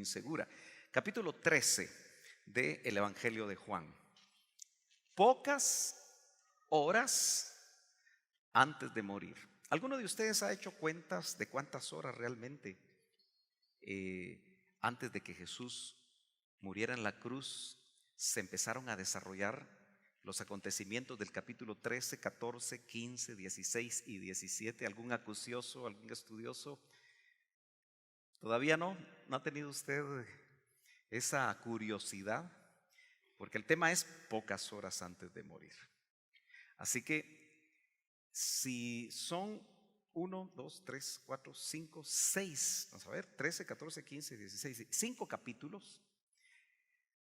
insegura. Capítulo 13 del Evangelio de Juan. Pocas horas antes de morir. ¿Alguno de ustedes ha hecho cuentas de cuántas horas realmente antes de que Jesús muriera en la cruz se empezaron a desarrollar los acontecimientos del capítulo 13, 14, 15, 16 y 17? ¿Algún acucioso, algún estudioso? ¿Todavía no ha tenido usted esa curiosidad? Porque el tema es pocas horas antes de morir. Así que si son 1, 2, 3, 4, 5, 6, vamos a ver, 13, 14, 15, 16, 5 capítulos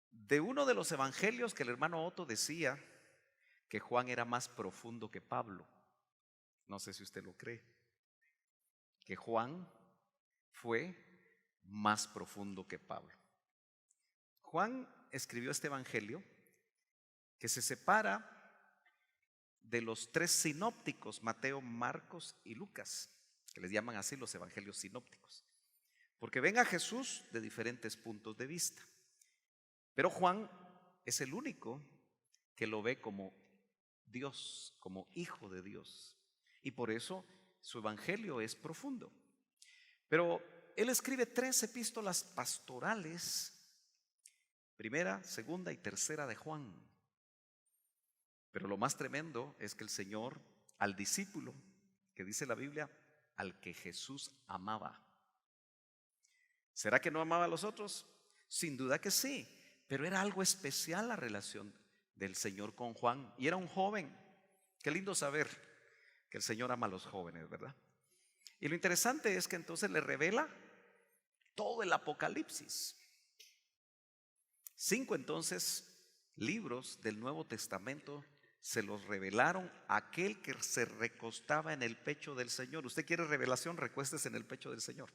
de uno de los evangelios que el hermano Otto decía que Juan era más profundo que Pablo. No sé si usted lo cree, que Juan fue más profundo que Pablo. Juan escribió este evangelio que se separa de los 3 sinópticos, Mateo, Marcos y Lucas, que les llaman así los evangelios sinópticos, porque ven a Jesús de diferentes puntos de vista. Pero Juan es el único que lo ve como Dios, como hijo de Dios, y por eso su evangelio es profundo. Pero él escribe 3 epístolas pastorales, primera, segunda y tercera de Juan. Pero lo más tremendo es que el Señor al discípulo, que dice la Biblia, al que Jesús amaba. ¿Será que no amaba a los otros? Sin duda que sí, pero era algo especial la relación del Señor con Juan, y era un joven. Qué lindo saber que el Señor ama a los jóvenes, ¿verdad? Y lo interesante es que entonces le revela todo el Apocalipsis. 5 entonces libros del Nuevo Testamento se los revelaron a aquel que se recostaba en el pecho del Señor. ¿Usted quiere revelación? Recuéstese en el pecho del Señor.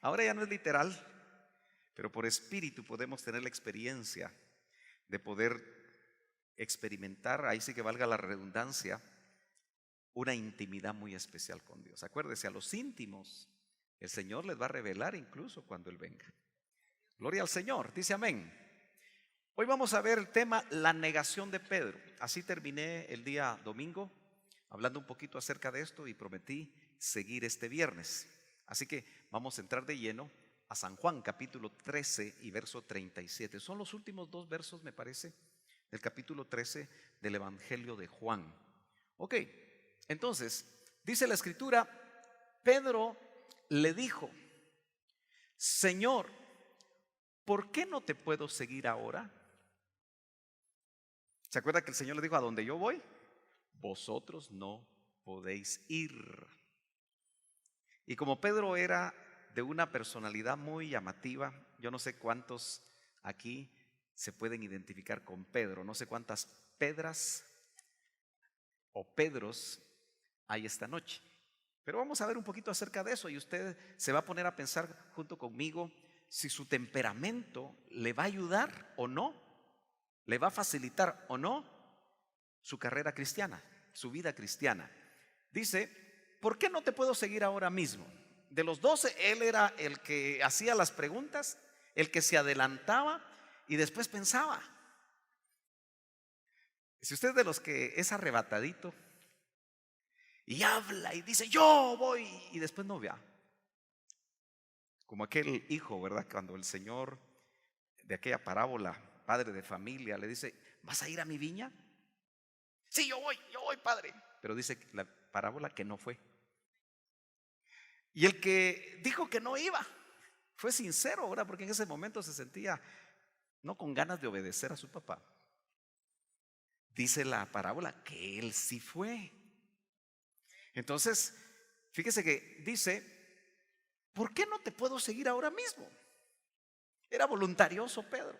Ahora ya no es literal, pero por espíritu podemos tener la experiencia de poder experimentar, ahí sí que valga la redundancia, una intimidad muy especial con Dios. Acuérdese, a los íntimos el Señor les va a revelar incluso cuando Él venga. Gloria al Señor, dice amén. Hoy vamos a ver el tema, la negación de Pedro. Así terminé el día domingo hablando un poquito acerca de esto y prometí seguir este viernes. Así que vamos a entrar de lleno a San Juan capítulo 13 y verso 37. Son los últimos 2 versos, me parece, del capítulo 13 del Evangelio de Juan. Ok, entonces dice la Escritura, Pedro le dijo: Señor, ¿por qué no te puedo seguir ahora? ¿Se acuerda que el Señor le dijo: a donde yo voy, vosotros no podéis ir? Y como Pedro era de una personalidad muy llamativa, yo no sé cuántos aquí se pueden identificar con Pedro, no sé cuántas Pedras o Pedros hay esta noche, pero vamos a ver un poquito acerca de eso y usted se va a poner a pensar junto conmigo si su temperamento le va a ayudar o no, le va a facilitar o no su carrera cristiana, su vida cristiana. Dice: ¿por qué no te puedo seguir ahora mismo? De los 12, él era el que hacía las preguntas, el que se adelantaba y después pensaba. Si usted es de los que es arrebatadito y habla y dice yo voy y después no vea, como aquel hijo, ¿verdad? Cuando el Señor de aquella parábola, padre de familia, le dice: ¿vas a ir a mi viña? Sí, yo voy, padre. Pero dice la parábola que no fue. Y el que dijo que no iba fue sincero, ¿verdad? Porque en ese momento se sentía no con ganas de obedecer a su papá. Dice la parábola que él sí fue. Entonces, fíjese que dice: ¿por qué no te puedo seguir ahora mismo? Era voluntarioso Pedro.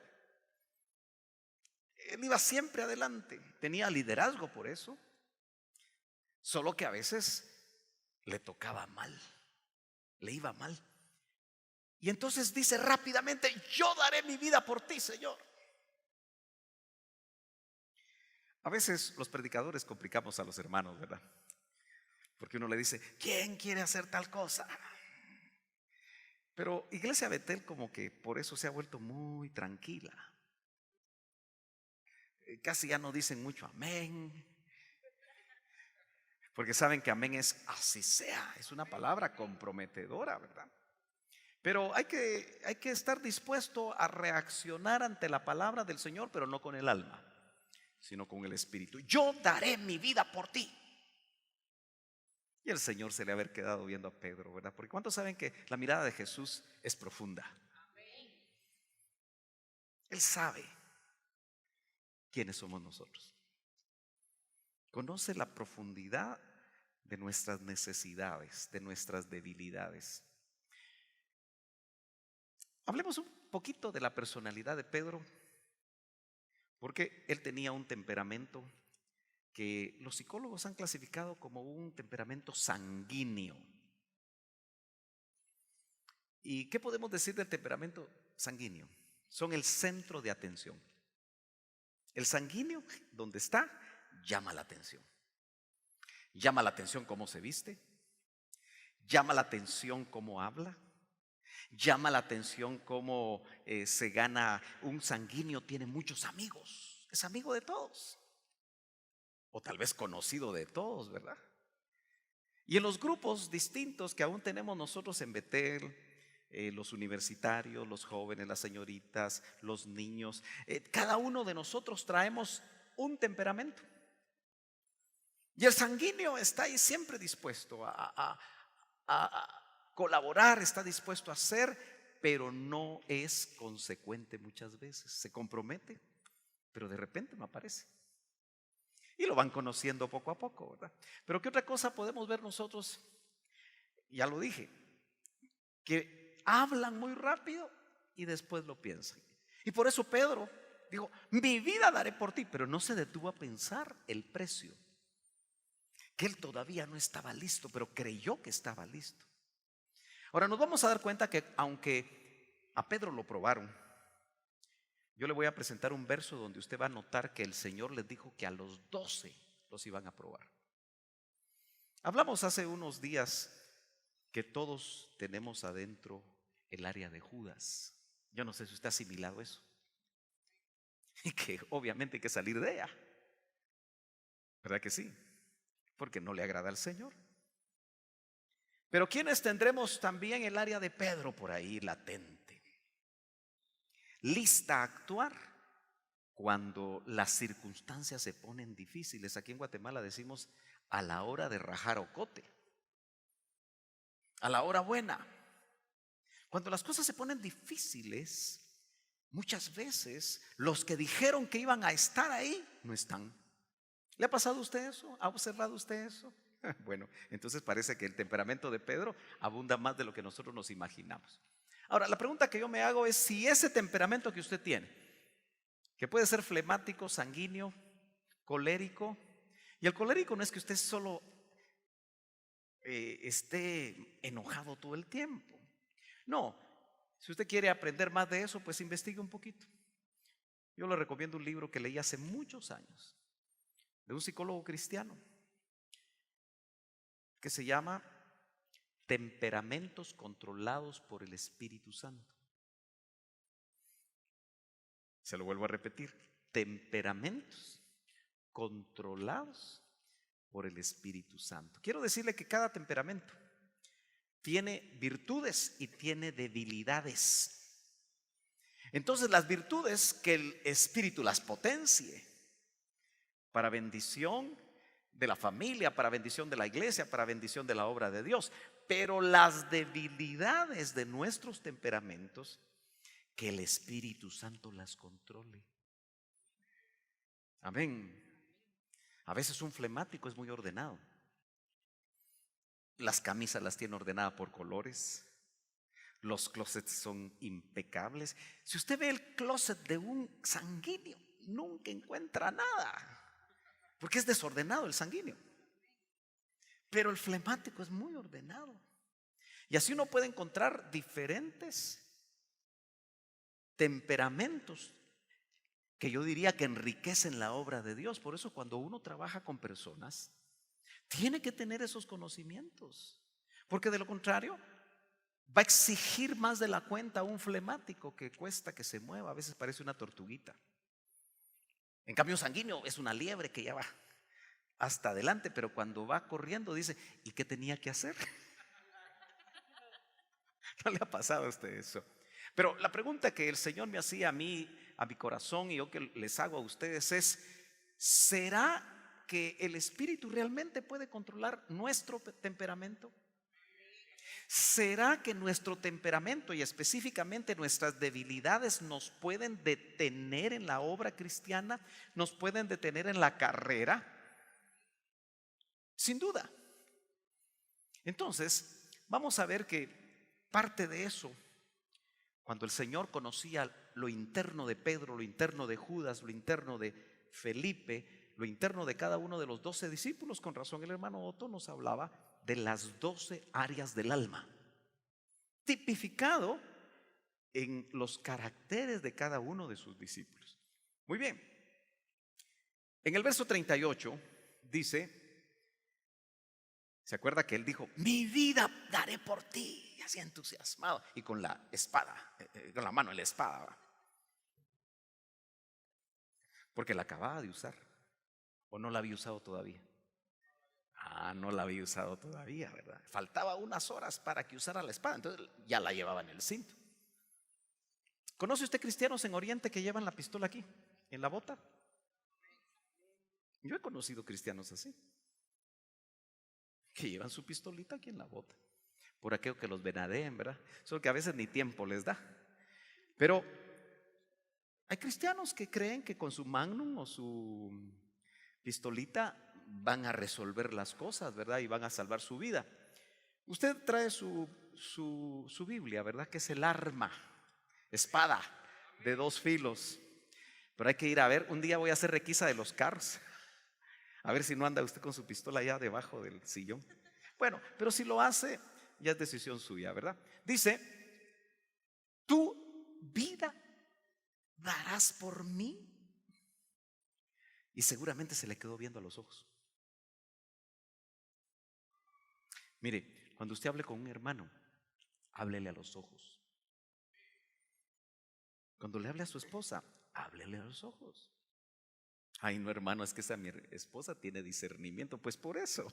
Él iba siempre adelante, tenía liderazgo por eso, solo que a veces le tocaba mal, le iba mal. Y entonces dice rápidamente: yo daré mi vida por ti, Señor. A veces los predicadores complicamos a los hermanos, ¿verdad? Porque uno le dice: ¿quién quiere hacer tal cosa? Pero Iglesia Betel como que por eso se ha vuelto muy tranquila. Casi ya no dicen mucho amén, porque saben que amén es así sea, es una palabra comprometedora, ¿verdad? Pero hay que estar dispuesto a reaccionar ante la palabra del Señor, pero no con el alma, sino con el espíritu. Yo daré mi vida por ti. Y el Señor se le haber quedado viendo a Pedro, ¿verdad? Porque ¿cuántos saben que la mirada de Jesús es profunda? Él sabe quiénes somos nosotros. Conoce la profundidad de nuestras necesidades, de nuestras debilidades. Hablemos un poquito de la personalidad de Pedro, porque él tenía un temperamento que los psicólogos han clasificado como un temperamento sanguíneo. ¿Y qué podemos decir del temperamento sanguíneo? Son el centro de atención. El sanguíneo, donde está, llama la atención. Llama la atención cómo se viste, llama la atención cómo habla, llama la atención cómo se gana. Un sanguíneo tiene muchos amigos, es amigo de todos, o tal vez conocido de todos, ¿verdad? Y en los grupos distintos que aún tenemos nosotros en Betel, los universitarios, los jóvenes, las señoritas, los niños, cada uno de nosotros traemos un temperamento. Y el sanguíneo está ahí siempre dispuesto a colaborar, está dispuesto a hacer, pero no es consecuente muchas veces. Se compromete, pero de repente no aparece. Y lo van conociendo poco a poco, ¿verdad? Pero ¿qué otra cosa podemos ver nosotros? Ya lo dije, que hablan muy rápido y después lo piensan. Y por eso Pedro dijo, mi vida daré por ti, pero no se detuvo a pensar el precio. Que él todavía no estaba listo, pero creyó que estaba listo. Ahora nos vamos a dar cuenta que aunque a Pedro lo probaron, yo le voy a presentar un verso donde usted va a notar que el Señor les dijo que a los 12 los iban a probar. Hablamos hace unos días que todos tenemos adentro el área de Judas. Yo no sé si usted ha asimilado eso. Y que obviamente hay que salir de ella. ¿Verdad que sí? Porque no le agrada al Señor. Pero ¿quiénes tendremos también el área de Pedro por ahí latente? Lista a actuar cuando las circunstancias se ponen difíciles. Aquí en Guatemala decimos a la hora de rajar ocote, a la hora buena. Cuando las cosas se ponen difíciles, muchas veces los que dijeron que iban a estar ahí no están. ¿Le ha pasado a usted eso? ¿Ha observado usted eso? Bueno, entonces parece que el temperamento de Pedro abunda más de lo que nosotros nos imaginamos. Ahora, la pregunta que yo me hago es si ese temperamento que usted tiene, que puede ser flemático, sanguíneo, colérico, y el colérico no es que usted solo esté enojado todo el tiempo. No, si usted quiere aprender más de eso, pues investigue un poquito. Yo le recomiendo un libro que leí hace muchos años, de un psicólogo cristiano, que se llama Temperamentos controlados por el Espíritu Santo. Se lo vuelvo a repetir, temperamentos controlados por el Espíritu Santo. Quiero decirle que cada temperamento tiene virtudes y tiene debilidades. Entonces las virtudes, que el Espíritu las potencie para bendición de la familia, para bendición de la iglesia, para bendición de la obra de Dios. Pero las debilidades de nuestros temperamentos, que el Espíritu Santo las controle. Amén. A veces un flemático es muy ordenado. Las camisas las tiene ordenadas por colores. Los closets son impecables. Si usted ve el closet de un sanguíneo, nunca encuentra nada, porque es desordenado el sanguíneo. Pero el flemático es muy ordenado. Y así uno puede encontrar diferentes temperamentos que yo diría que enriquecen la obra de Dios. Por eso cuando uno trabaja con personas, tiene que tener esos conocimientos, porque de lo contrario Va a exigir más de la cuenta a un flemático que cuesta que se mueva, a veces parece una tortuguita. En cambio, un sanguíneo es una liebre que ya va hasta adelante, pero cuando va corriendo dice, ¿y qué tenía que hacer? ¿No le ha pasado a usted eso? Pero la pregunta que el Señor me hacía a mí, a mi corazón, y yo que les hago a ustedes es, ¿será que el Espíritu realmente puede controlar nuestro temperamento? ¿Será que nuestro temperamento y específicamente nuestras debilidades nos pueden detener en la obra cristiana? ¿Nos pueden detener en la carrera? Sin duda. Entonces, vamos a ver que parte de eso, cuando el Señor conocía lo interno de Pedro, lo interno de Judas, lo interno de Felipe, lo interno de cada uno de los 12 discípulos, con razón el hermano Otto nos hablaba de las 12 áreas del alma, tipificado en los caracteres de cada uno de sus discípulos. Muy bien, en el verso 38 dice, ¿se acuerda que él dijo, mi vida daré por ti? Así entusiasmado y con la espada, con la mano en la espada, porque la acababa de usar, o no la había usado todavía. No la había usado todavía, ¿verdad? Faltaba unas horas para que usara la espada, entonces ya la llevaba en el cinto. ¿Conoce usted cristianos en Oriente que llevan la pistola aquí, en la bota? Yo he conocido cristianos así, que llevan su pistolita aquí en la bota, por aquello que los venadeen, ¿verdad? Solo que a veces ni tiempo les da. Pero hay cristianos que creen que con su magnum o su pistolita van a resolver las cosas, ¿verdad? Y van a salvar su vida. Usted trae su Biblia, ¿verdad? Que es el arma, espada de 2 filos. Pero hay que ir a ver, un día voy a hacer requisa de los carros, a ver si no anda usted con su pistola allá debajo del sillón. Bueno, pero si lo hace, ya es decisión suya, ¿verdad? Dice, tu vida darás por mí. Y seguramente se le quedó viendo a los ojos. Mire, cuando usted hable con un hermano, háblele a los ojos. Cuando le hable a su esposa, háblele a los ojos. Ay, no, hermano, es que mi esposa tiene discernimiento. Pues por eso.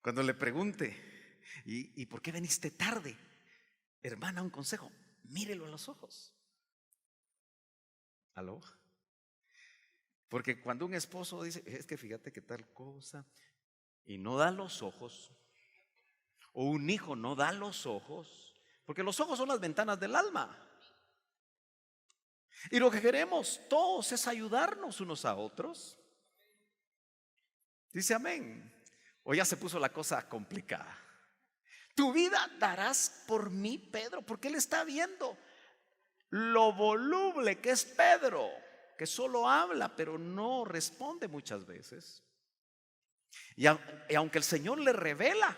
Cuando le pregunte, ¿y por qué veniste tarde? Hermana, un consejo, mírelo a los ojos. ¿Aló? Porque cuando un esposo dice, es que fíjate que tal cosa, y no da los ojos, o un hijo no da los ojos, porque los ojos son las ventanas del alma. Y lo que queremos todos es ayudarnos unos a otros. Dice amén. O ya se puso la cosa complicada. Tu vida darás por mí, Pedro, porque él está viendo lo voluble que es Pedro, que solo habla pero no responde muchas veces. Y aunque el Señor le revela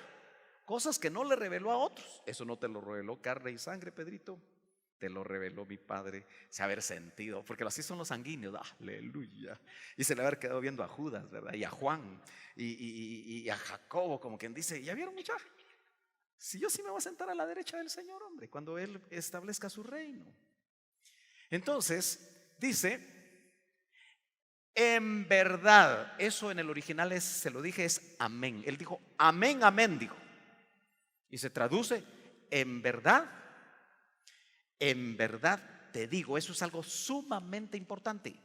cosas que no le reveló a otros, eso no te lo reveló carne y sangre, Pedrito, te lo reveló mi Padre. Se haber sentido, porque así son los sanguíneos, aleluya. Y se le haber quedado viendo a Judas, ¿verdad? Y a Juan y a Jacobo, como quien dice, ¿ya vieron muchachos? Si yo sí me voy a sentar a la derecha del Señor, hombre, cuando Él establezca su reino. Entonces, dice, en verdad, eso en el original se lo dije, es amén. Él dijo, amén, amén, dijo. Y se traduce, en verdad te digo. Eso es algo sumamente importante.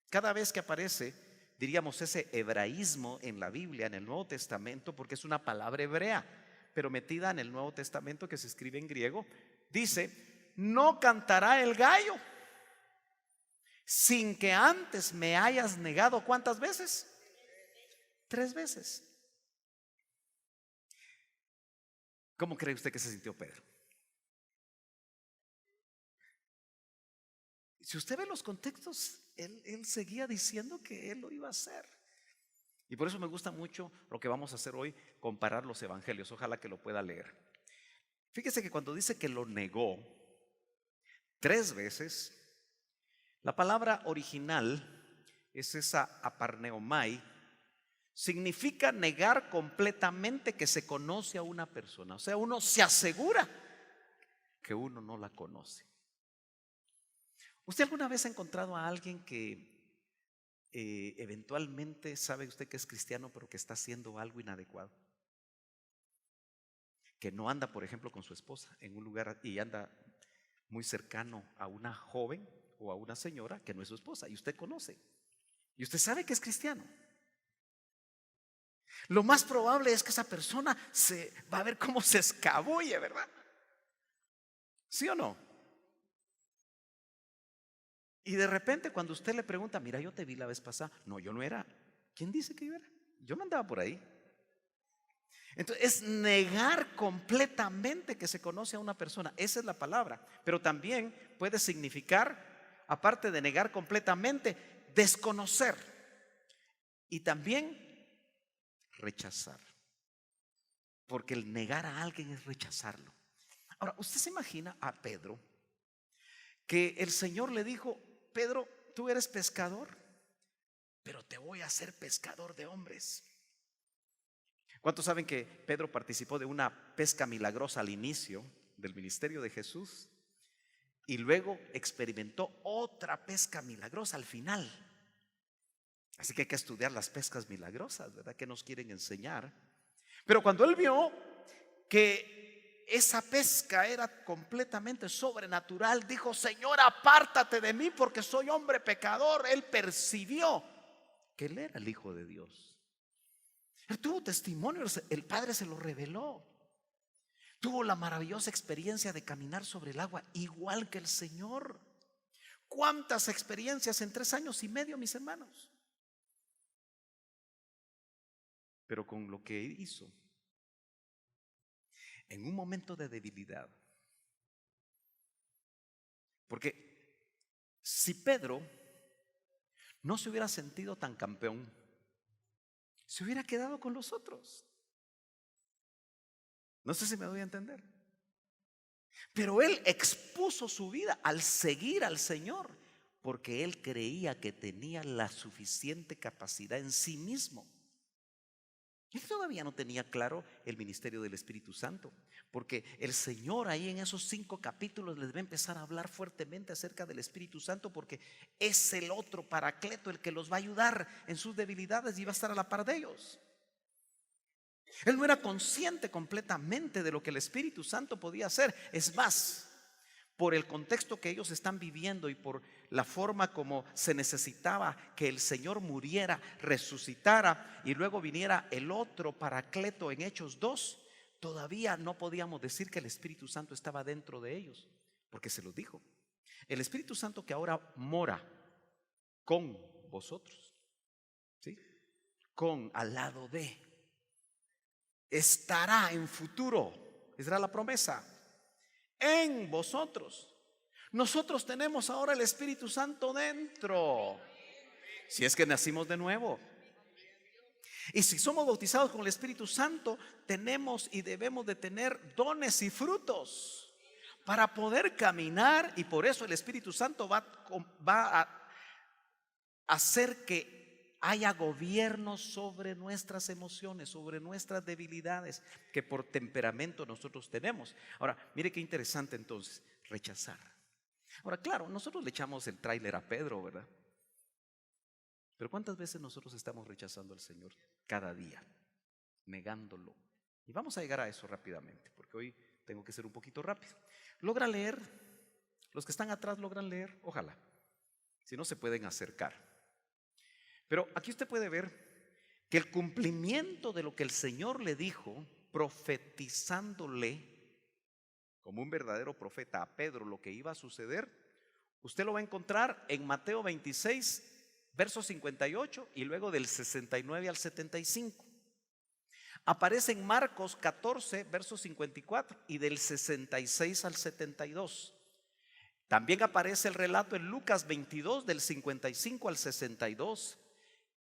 Cada vez que aparece, diríamos, ese hebraísmo en la Biblia, en el Nuevo Testamento, porque es una palabra hebrea, pero metida en el Nuevo Testamento que se escribe en griego, dice, no cantará el gallo sin que antes me hayas negado. ¿Cuántas veces? 3 veces. ¿Cómo cree usted que se sintió Pedro? Si usted ve los contextos, él seguía diciendo que él lo iba a hacer. Y por eso me gusta mucho lo que vamos a hacer hoy, comparar los evangelios. Ojalá que lo pueda leer. Fíjese que cuando dice que lo negó 3 veces, la palabra original es esa aparneomai, significa negar completamente que se conoce a una persona. O sea, uno se asegura que uno no la conoce. ¿Usted alguna vez ha encontrado a alguien que eventualmente sabe usted que es cristiano, pero que está haciendo algo inadecuado? Que no anda, por ejemplo, con su esposa en un lugar y anda muy cercano a una joven o a una señora que no es su esposa y usted conoce y usted sabe que es cristiano. Lo más probable es que esa persona se va a ver cómo se escabulle, ¿verdad? ¿Sí o no? Y de repente cuando usted le pregunta, mira, yo te vi la vez pasada. No, yo no era. ¿Quién dice que yo era? Yo no andaba por ahí. Entonces es negar completamente que se conoce a una persona. Esa es la palabra. Pero también puede significar, aparte de negar completamente, desconocer y también rechazar. Porque el negar a alguien es rechazarlo. Ahora, usted se imagina a Pedro que el Señor le dijo: Pedro, tú eres pescador, pero te voy a hacer pescador de hombres. ¿Cuántos saben que Pedro participó de una pesca milagrosa al inicio del ministerio de Jesús y luego experimentó otra pesca milagrosa al final? Así que hay que estudiar las pescas milagrosas, ¿verdad? ¿Qué nos quieren enseñar? Pero cuando él vio que esa pesca era completamente sobrenatural, dijo: Señor, apártate de mí porque soy hombre pecador. Él percibió que él era el Hijo de Dios. Él tuvo testimonio, el Padre se lo reveló. Tuvo la maravillosa experiencia de caminar sobre el agua igual que el Señor. ¿Cuántas experiencias en 3 años y medio, mis hermanos? Pero con lo que hizo en un momento de debilidad. Porque si Pedro no se hubiera sentido tan campeón, se hubiera quedado con los otros. No sé si me doy a entender. Pero él expuso su vida al seguir al Señor, porque él creía que tenía la suficiente capacidad en sí mismo. Él todavía no tenía claro el ministerio del Espíritu Santo, porque el Señor ahí en esos 5 capítulos les va a empezar a hablar fuertemente acerca del Espíritu Santo, porque es el otro Paracleto el que los va a ayudar en sus debilidades y va a estar a la par de ellos. Él no era consciente completamente de lo que el Espíritu Santo podía hacer. Es más, por el contexto que ellos están viviendo y por la forma como se necesitaba que el Señor muriera, resucitara y luego viniera el otro Paracleto en Hechos 2, todavía no podíamos decir que el Espíritu Santo estaba dentro de ellos, porque se los dijo: el Espíritu Santo que ahora mora con vosotros, ¿sí? Con, al lado de, estará en futuro. Esa era la promesa. En vosotros. Nosotros tenemos ahora el Espíritu Santo dentro, si es que nacimos de nuevo. Y si somos bautizados con el Espíritu Santo, tenemos y debemos de tener dones y frutos para poder caminar. Y por eso el Espíritu Santo va a hacer que haya gobierno sobre nuestras emociones, sobre nuestras debilidades que por temperamento nosotros tenemos. Ahora, mire qué interesante entonces, rechazar. Ahora, claro, nosotros le echamos el tráiler a Pedro, ¿verdad? Pero ¿cuántas veces nosotros estamos rechazando al Señor cada día, negándolo? Y vamos a llegar a eso rápidamente, porque hoy tengo que ser un poquito rápido. ¿Logra leer? Los que están atrás logran leer, ojalá. Si no, se pueden acercar. Pero aquí usted puede ver que el cumplimiento de lo que el Señor le dijo, profetizándole como un verdadero profeta a Pedro lo que iba a suceder, usted lo va a encontrar en Mateo 26, verso 58 y luego del 69 al 75. Aparece en Marcos 14, verso 54 y del 66 al 72. También aparece el relato en Lucas 22, del 55 al 62.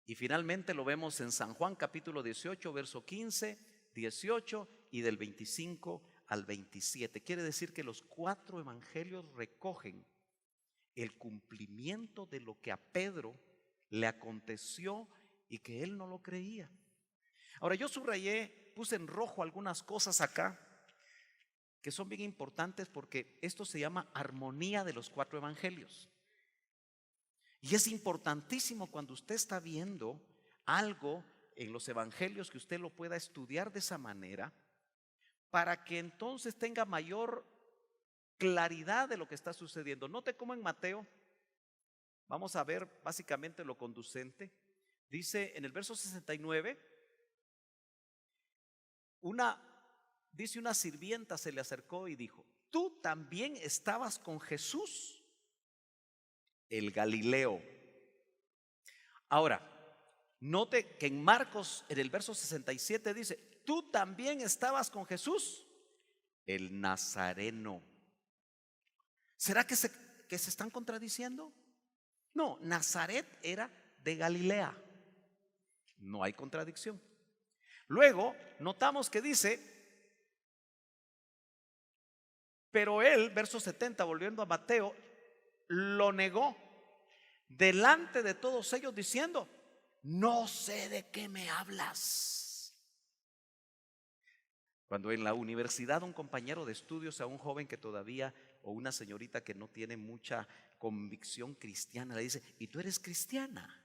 Y finalmente lo vemos en San Juan capítulo 18, verso 15, 18 y del 25 al 27. Quiere decir que los 4 evangelios recogen el cumplimiento de lo que a Pedro le aconteció y que él no lo creía. Ahora yo subrayé, puse en rojo algunas cosas acá que son bien importantes porque esto se llama armonía de los 4 evangelios. Y es importantísimo cuando usted está viendo algo en los evangelios que usted lo pueda estudiar de esa manera para que entonces tenga mayor claridad de lo que está sucediendo. Note cómo en Mateo, vamos a ver básicamente lo conducente. Dice en el verso 69, una sirvienta se le acercó y dijo: tú también estabas con Jesús, el Galileo. Ahora, note que en Marcos, en el verso 67 dice: tú también estabas con Jesús, el Nazareno. ¿Será que se están contradiciendo? No, Nazaret era de Galilea. No hay contradicción. Luego notamos que dice: pero él, verso 70, volviendo a Mateo, lo negó delante de todos ellos diciendo: no sé de qué me hablas. Cuando en la universidad un compañero de estudios a un joven que todavía, o una señorita que no tiene mucha convicción cristiana, le dice: ¿y tú eres cristiana?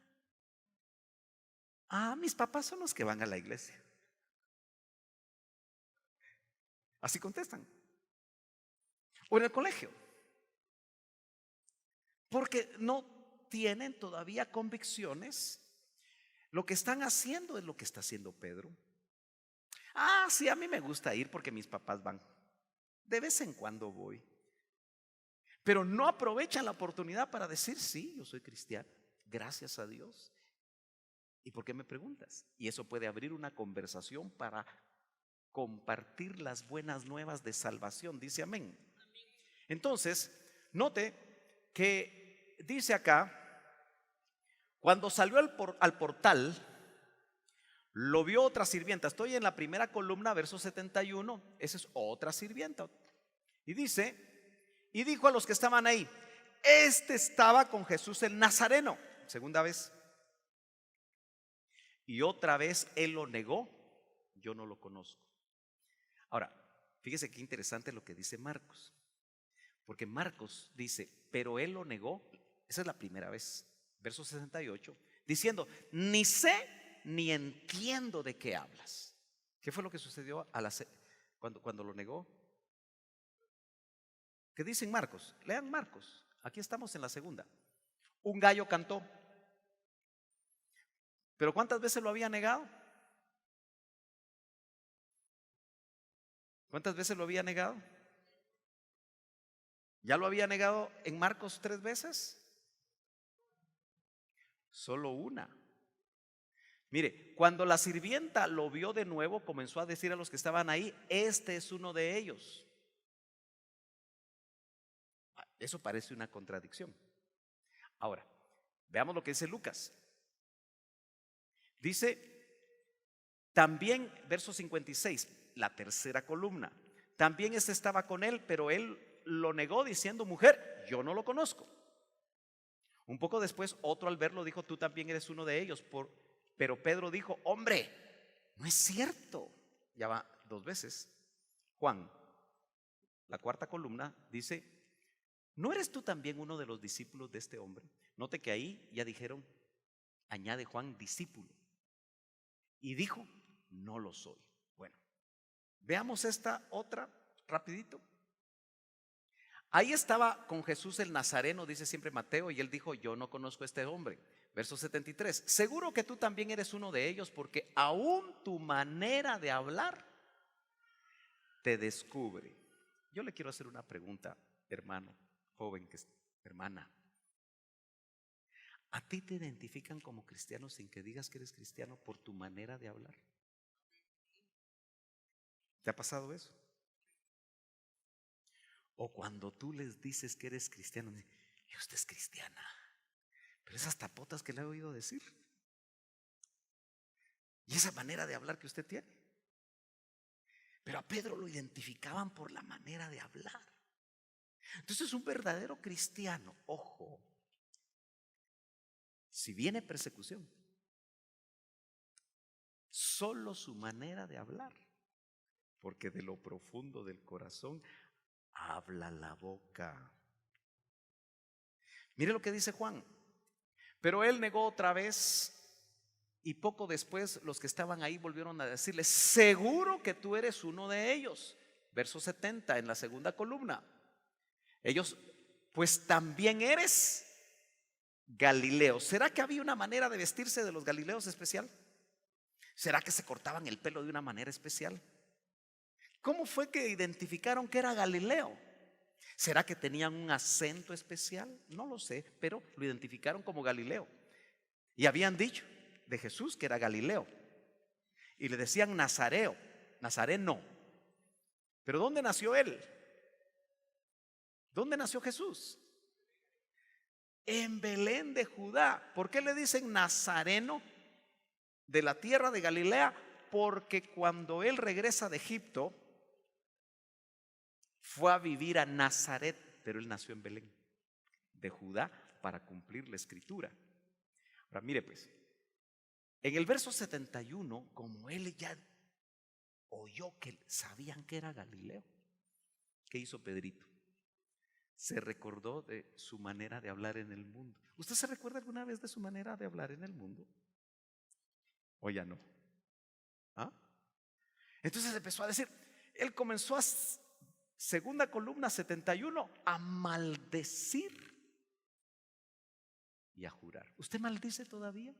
Ah, mis papás son los que van a la iglesia. Así contestan. O en el colegio, porque no tienen todavía convicciones. Lo que están haciendo es lo que está haciendo Pedro. Ah, sí, a mí me gusta ir porque mis papás van. De vez en cuando voy. Pero no aprovechan la oportunidad para decir: sí, yo soy cristiano, gracias a Dios. ¿Y por qué me preguntas? Y eso puede abrir una conversación para compartir las buenas nuevas de salvación. Dice amén. Entonces, note que dice acá: cuando salió al portal, lo vio otra sirvienta. Estoy en la primera columna, verso 71. Esa es otra sirvienta. Y dice: y dijo a los que estaban ahí: este estaba con Jesús el Nazareno. Segunda vez. Y otra vez él lo negó: yo no lo conozco. Ahora, fíjese qué interesante lo que dice Marcos. Porque Marcos dice: pero él lo negó. Esa es la primera vez, verso 68, diciendo: ni sé ni entiendo de qué hablas. ¿Qué fue lo que sucedió cuando lo negó? ¿Qué dicen Marcos? Lean Marcos, aquí estamos en la segunda. Un gallo cantó. ¿Pero cuántas veces lo había negado? ¿Cuántas veces lo había negado? ¿Ya lo había negado en Marcos 3 veces? Solo una. Mire, cuando la sirvienta lo vio de nuevo, comenzó a decir a los que estaban ahí: este es uno de ellos. Eso parece una contradicción. Ahora, veamos lo que dice Lucas. Dice también, verso 56, la tercera columna: también este estaba con él, pero él lo negó diciendo: mujer, yo no lo conozco. Un poco después, otro al verlo dijo: tú también eres uno de ellos. Pero Pedro dijo: hombre, no es cierto. Ya va 2 veces. Juan, la cuarta columna, dice: ¿no eres tú también uno de los discípulos de este hombre? Note que ahí ya dijeron, añade Juan, discípulo. Y dijo: no lo soy. Bueno, veamos esta otra rapidito. Ahí estaba con Jesús el Nazareno, dice siempre Mateo, y él dijo: yo no conozco a este hombre. Verso 73, seguro que tú también eres uno de ellos, porque aún tu manera de hablar te descubre. Yo le quiero hacer una pregunta, hermano, joven, hermana. ¿A ti te identifican como cristiano sin que digas que eres cristiano por tu manera de hablar? ¿Te ha pasado eso? O cuando tú les dices que eres cristiano, y usted es cristiana, pero esas tapotas que le he oído decir, y esa manera de hablar que usted tiene. Pero a Pedro lo identificaban por la manera de hablar. Entonces un verdadero cristiano, ojo, si viene persecución, solo su manera de hablar, porque de lo profundo del corazón habla la boca. Mire lo que dice Juan. Pero él negó otra vez, y poco después los que estaban ahí volvieron a decirle: seguro que tú eres uno de ellos. Verso 70 en la segunda columna. Ellos: pues también eres Galileo. ¿Será que había una manera de vestirse de los galileos especial? ¿Será que se cortaban el pelo de una manera especial? ¿Cómo fue que identificaron que era Galileo? ¿Será que tenían un acento especial? No lo sé, pero lo identificaron como Galileo. Y habían dicho de Jesús que era Galileo. Y le decían Nazareo, Nazareno. ¿Pero dónde nació él? ¿Dónde nació Jesús? En Belén de Judá. ¿Por qué le dicen Nazareno? De la tierra de Galilea. Porque cuando él regresa de Egipto, fue a vivir a Nazaret, pero él nació en Belén de Judá para cumplir la escritura. Ahora mire pues, en el verso 71, como él ya oyó que sabían que era Galileo, ¿qué hizo Pedrito? Se recordó de su manera de hablar en el mundo. ¿Usted se recuerda alguna vez de su manera de hablar en el mundo? ¿O ya no? ¿Ah? Entonces empezó a decir, él comenzó a, segunda columna 71, a maldecir y a jurar. ¿Usted maldice todavía?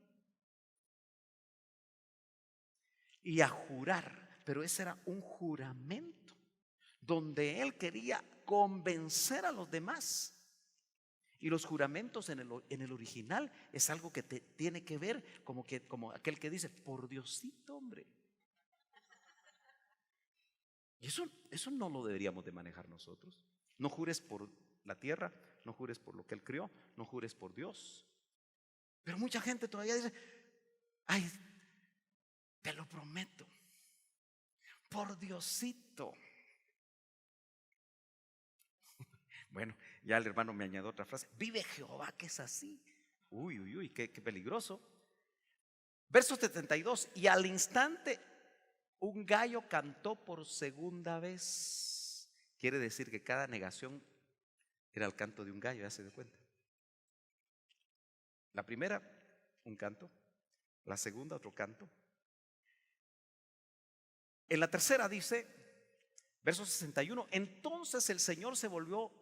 Y a jurar, pero ese era un juramento donde él quería convencer a los demás. Y los juramentos en el original es algo que tiene que ver como aquel que dice, por Diosito, hombre. Y eso no lo deberíamos de manejar nosotros. No jures por la tierra, no jures por lo que él crió, no jures por Dios. Pero mucha gente todavía dice, ay, te lo prometo, por Diosito. Bueno, ya el hermano me añadió otra frase, vive Jehová que es así. Uy, uy, uy, qué peligroso. Verso 72, y al instante un gallo cantó por segunda vez. Quiere decir que cada negación era el canto de un gallo, ya se dio cuenta. La primera, un canto. La segunda, otro canto. En la tercera dice, verso 61, entonces el Señor se volvió.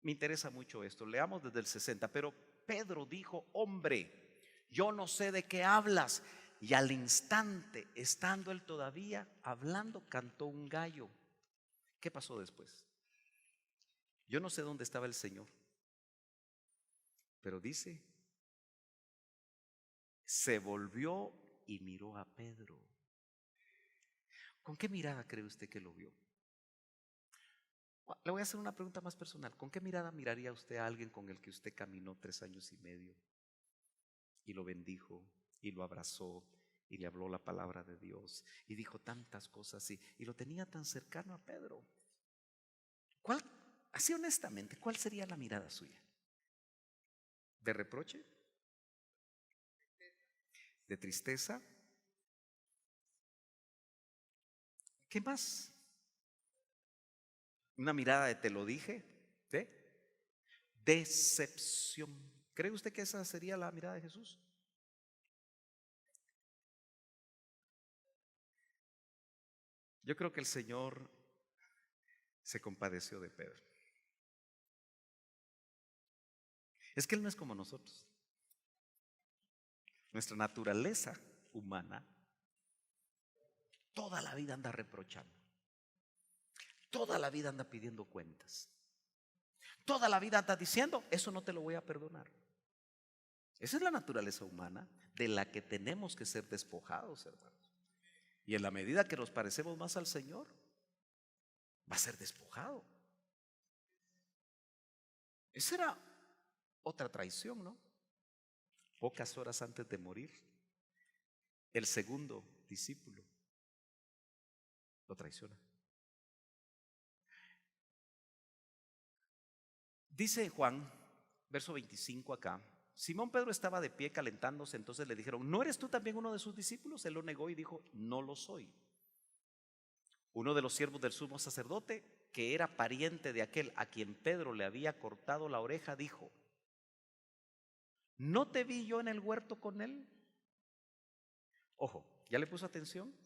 Me interesa mucho esto, leamos desde el 60. Pero Pedro dijo, hombre, yo no sé de qué hablas. Y al instante, estando él todavía hablando, cantó un gallo. ¿Qué pasó después? Yo no sé dónde estaba el Señor, pero dice, se volvió y miró a Pedro. ¿Con qué mirada cree usted que lo vio? Le voy a hacer una pregunta más personal. ¿Con qué mirada miraría usted a alguien con el que usted caminó 3 años y medio y lo bendijo y lo abrazó y le habló la palabra de Dios y dijo tantas cosas y lo tenía tan cercano a Pedro? ¿Cuál, así honestamente, cuál sería la mirada suya? ¿De reproche? ¿De tristeza? ¿Qué más? ¿Una mirada de te lo dije? ¿De decepción? ¿Cree usted que esa sería la mirada de Jesús? Yo creo que el Señor se compadeció de Pedro. Es que Él no es como nosotros. Nuestra naturaleza humana toda la vida anda reprochando, toda la vida anda pidiendo cuentas, toda la vida anda diciendo, eso no te lo voy a perdonar. Esa es la naturaleza humana de la que tenemos que ser despojados, hermanos. Y en la medida que nos parecemos más al Señor, va a ser despojado. Esa era otra traición, ¿no? Pocas horas antes de morir, el segundo discípulo lo traiciona. Dice Juan, verso 25 acá, Simón Pedro estaba de pie calentándose, entonces le dijeron: ¿no eres tú también uno de sus discípulos? Él lo negó y dijo: no lo soy. Uno de los siervos del sumo sacerdote, que era pariente de aquel a quien Pedro le había cortado la oreja, dijo: ¿no te vi yo en el huerto con él? Ojo, ¿ya le puso atención?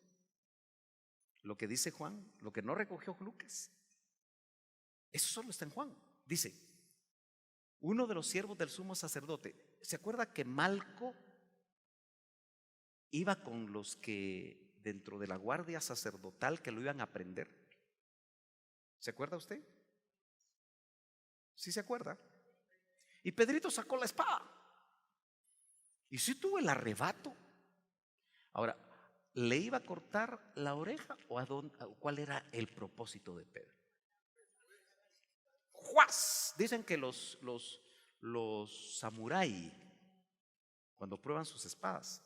Lo que dice Juan, lo que no recogió Lucas, eso solo está en Juan. Dice: uno de los siervos del sumo sacerdote. ¿Se acuerda que Malco iba con los que dentro de la guardia sacerdotal que lo iban a prender? ¿Se acuerda usted? ¿Sí se acuerda? Y Pedrito sacó la espada y sí tuvo el arrebato. Ahora, ¿le iba a cortar la oreja o cuál era el propósito de Pedro? ¡Juas! Dicen que los samurái, cuando prueban sus espadas,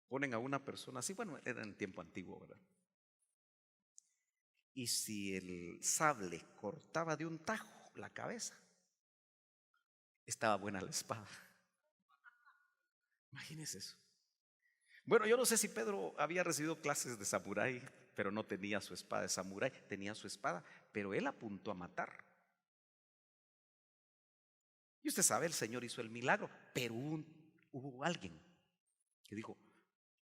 ponen a una persona así, bueno, era en tiempo antiguo, ¿verdad? Y si el sable cortaba de un tajo la cabeza, estaba buena la espada. Imagínense eso. Bueno, yo no sé si Pedro había recibido clases de samurái, pero no tenía su espada de samurái, tenía su espada, pero él apuntó a matar. Y usted sabe, el Señor hizo el milagro, pero hubo alguien que dijo: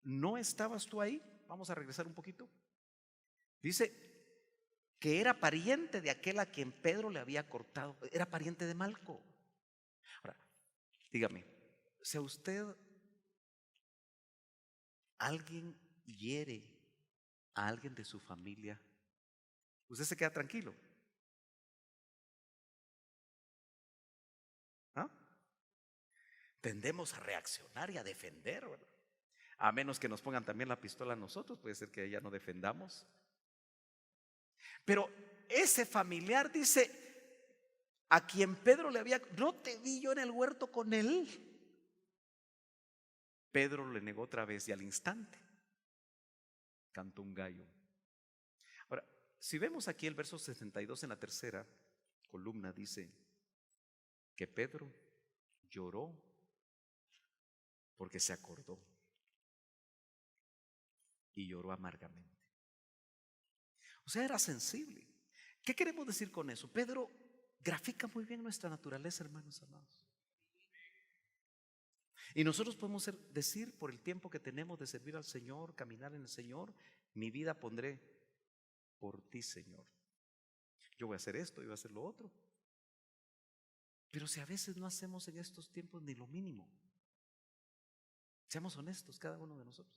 ¿no estabas tú ahí? Vamos a regresar un poquito. Dice que era pariente de aquel a quien Pedro le había cortado, era pariente de Malco. Ahora, dígame, si a usted alguien hiere a alguien de su familia, ¿usted se queda tranquilo? ¿Ah? Tendemos a reaccionar y a defender, ¿verdad? A menos que nos pongan también la pistola a nosotros, puede ser que ya no defendamos. Pero ese familiar dice, a quien Pedro le había: ¿no te vi yo en el huerto con él? Pedro le negó otra vez y al instante cantó un gallo. Ahora, si vemos aquí el verso 62 en la tercera columna, dice que Pedro lloró porque se acordó y lloró amargamente. O sea, era sensible. ¿Qué queremos decir con eso? Pedro grafica muy bien nuestra naturaleza, hermanos amados. Y nosotros podemos decir, por el tiempo que tenemos de servir al Señor, caminar en el Señor: mi vida pondré por ti, Señor. Yo voy a hacer esto, yo voy a hacer lo otro. Pero si a veces no hacemos en estos tiempos ni lo mínimo, seamos honestos cada uno de nosotros.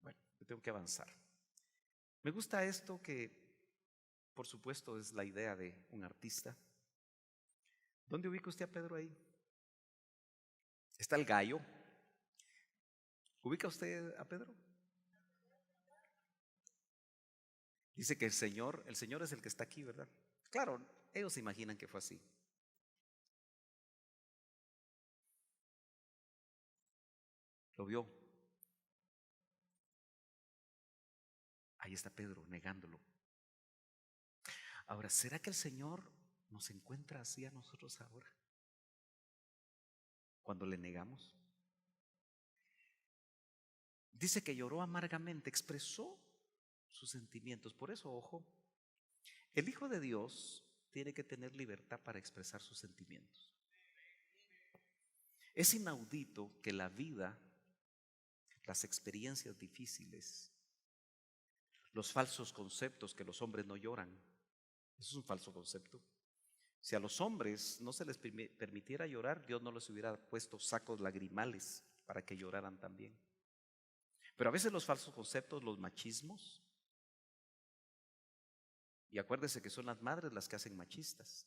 Bueno, yo tengo que avanzar. Me gusta esto que, por supuesto, es la idea de un artista. ¿Dónde ubica usted a Pedro ahí? Está el gallo. ¿Ubica usted a Pedro? Dice que el Señor es el que está aquí, ¿verdad? Claro, ellos se imaginan que fue así. Lo vio. Ahí está Pedro negándolo. Ahora, ¿será que el Señor nos encuentra así a nosotros ahora, cuando le negamos? Dice que lloró amargamente, expresó sus sentimientos. Por eso, ojo, el Hijo de Dios tiene que tener libertad para expresar sus sentimientos. Es inaudito que la vida, las experiencias difíciles, los falsos conceptos que los hombres no lloran, eso es un falso concepto. Si a los hombres no se les permitiera llorar, Dios no les hubiera puesto sacos lagrimales para que lloraran también. Pero a veces los falsos conceptos, los machismos, y acuérdese que son las madres las que hacen machistas,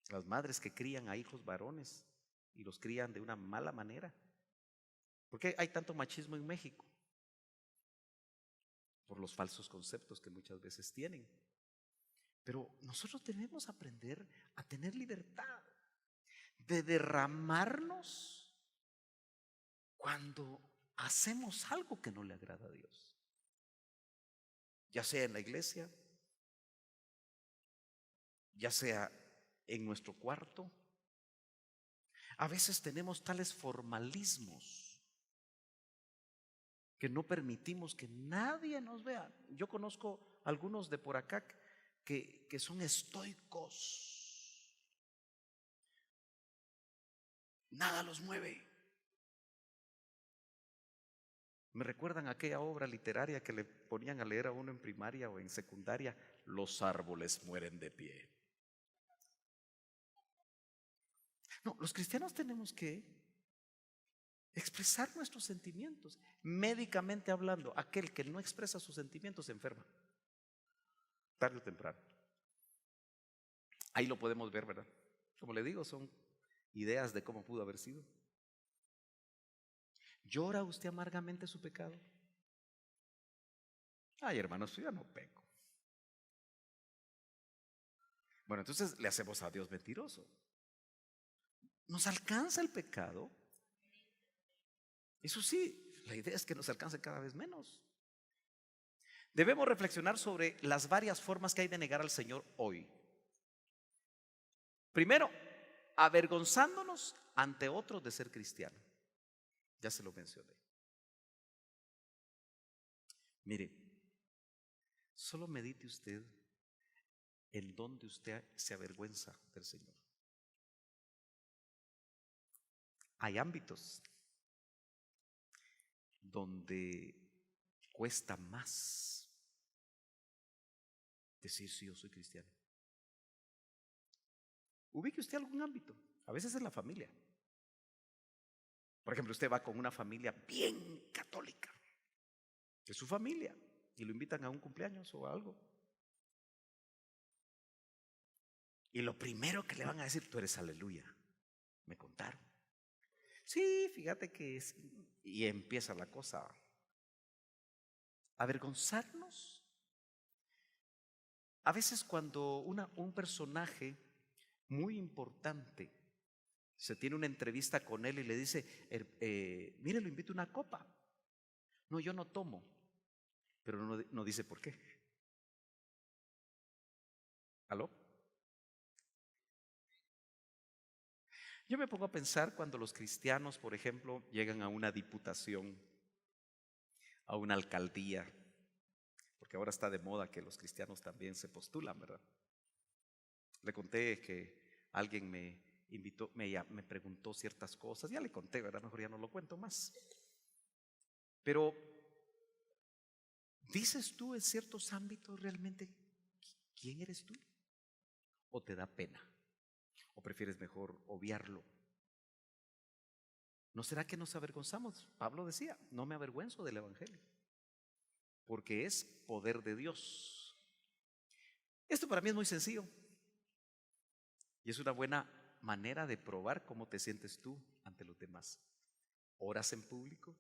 las madres que crían a hijos varones y los crían de una mala manera. ¿Por qué hay tanto machismo en México? Por los falsos conceptos que muchas veces tienen. Pero nosotros debemos aprender a tener libertad de derramarnos cuando hacemos algo que no le agrada a Dios, ya sea en la iglesia, ya sea en nuestro cuarto. A veces tenemos tales formalismos que no permitimos que nadie nos vea. Yo conozco algunos de por acá que son estoicos. Nada los mueve. Me recuerdan aquella obra literaria que le ponían a leer a uno en primaria o en secundaria, Los árboles mueren de pie. No, los cristianos tenemos que expresar nuestros sentimientos. Médicamente hablando, aquel que no expresa sus sentimientos se enferma, tarde o temprano. Ahí lo podemos ver, ¿verdad? Como le digo, son ideas de cómo pudo haber sido. ¿Llora usted amargamente su pecado? Ay, hermanos, yo ya no peco. Bueno, entonces le hacemos a Dios mentiroso. ¿Nos alcanza el pecado? Eso sí, la idea es que nos alcance cada vez menos. Debemos reflexionar sobre las varias formas que hay de negar al Señor hoy. Primero, avergonzándonos ante otros de ser cristiano. Ya se lo mencioné. Mire, solo medite usted en donde usted se avergüenza del Señor. Hay ámbitos donde cuesta más decir sí, yo soy cristiano. Ubique usted algún ámbito, a veces es la familia. Por ejemplo, usted va con una familia bien católica, es su familia, y lo invitan a un cumpleaños o a algo. Y lo primero que le van a decir, tú eres aleluya, me contaron. Sí, fíjate que es, y empieza la cosa. Avergonzarnos. A veces cuando un personaje muy importante se tiene una entrevista con él y le dice, mire, lo invito a una copa. No, yo no tomo, pero no dice por qué. ¿Aló? Yo me pongo a pensar cuando los cristianos, por ejemplo, llegan a una diputación, a una alcaldía, porque ahora está de moda que los cristianos también se postulan, ¿verdad? Le conté que alguien me invitó, me preguntó ciertas cosas, ya le conté, ¿verdad? Mejor ya no lo cuento más. Pero, ¿dices tú en ciertos ámbitos realmente quién eres tú? ¿O te da pena? ¿O prefieres mejor obviarlo? ¿No será que nos avergonzamos? Pablo decía, no me avergüenzo del evangelio, porque es poder de Dios. Esto para mí es muy sencillo y es una buena manera de probar cómo te sientes tú ante los demás. ¿Oras en público?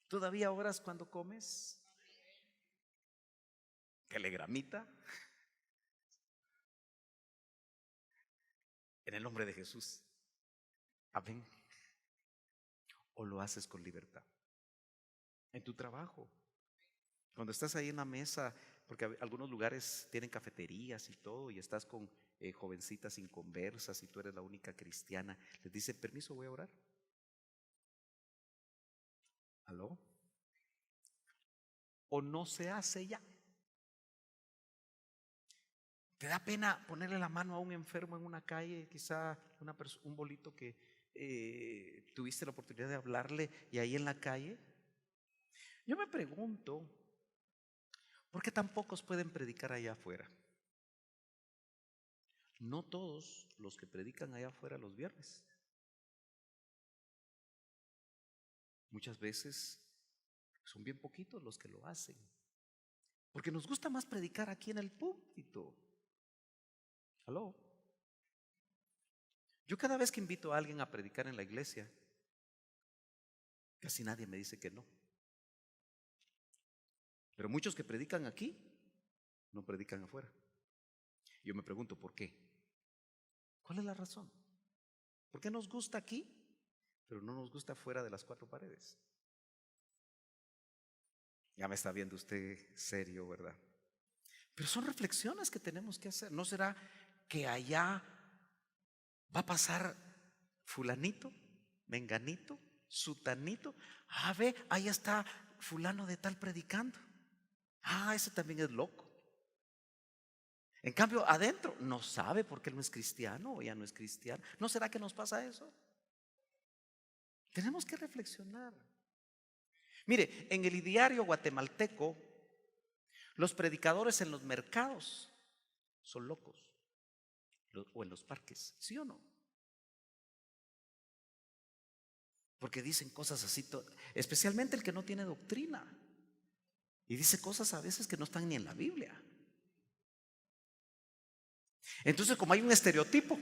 ¿Todavía oras cuando comes? ¿Telegramita? En el nombre de Jesús. Amén. ¿O lo haces con libertad? En tu trabajo. Cuando estás ahí en la mesa, porque algunos lugares tienen cafeterías y todo, y estás con jovencitas inconversas y tú eres la única cristiana, les dice, permiso, voy a orar. ¿Aló? ¿O no se hace ya? ¿Te da pena ponerle la mano a un enfermo en una calle, quizá un bolito que tuviste la oportunidad de hablarle y ahí en la calle? Yo me pregunto, ¿por qué tan pocos pueden predicar allá afuera? No todos los que predican allá afuera los viernes. Muchas veces son bien poquitos los que lo hacen, porque nos gusta más predicar aquí en el púlpito. ¿Aló? Yo cada vez que invito a alguien a predicar en la iglesia, casi nadie me dice que no. Pero muchos que predican aquí, no predican afuera. Yo me pregunto, ¿por qué? ¿Cuál es la razón? ¿Por qué nos gusta aquí, pero no nos gusta fuera de las cuatro paredes? Ya me está viendo usted serio, ¿verdad? Pero son reflexiones que tenemos que hacer. ¿No será que allá va a pasar fulanito, menganito, sutanito? Ve, ahí está fulano de tal predicando. Ese también es loco. En cambio, adentro no sabe porque él no es cristiano o ella no es cristiana. ¿No será que nos pasa eso? Tenemos que reflexionar. Mire, en el diario guatemalteco, los predicadores en los mercados son locos, o en los parques, ¿sí o no? Porque dicen cosas así, especialmente el que no tiene doctrina, y dice cosas a veces que no están ni en la Biblia. Entonces, como hay un estereotipo,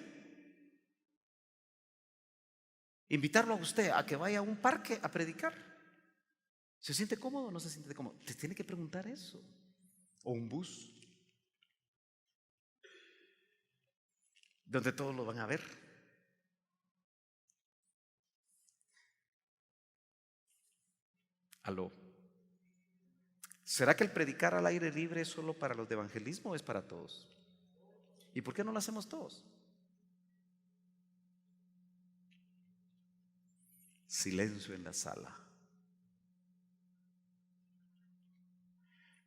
invitarlo a usted a que vaya a un parque a predicar, ¿se siente cómodo o no se siente cómodo? Te tiene que preguntar eso. O un bus, donde todos lo van a ver. Aló. ¿Será que el predicar al aire libre es solo para los de evangelismo o es para todos? ¿Y por qué no lo hacemos todos? Silencio en la sala.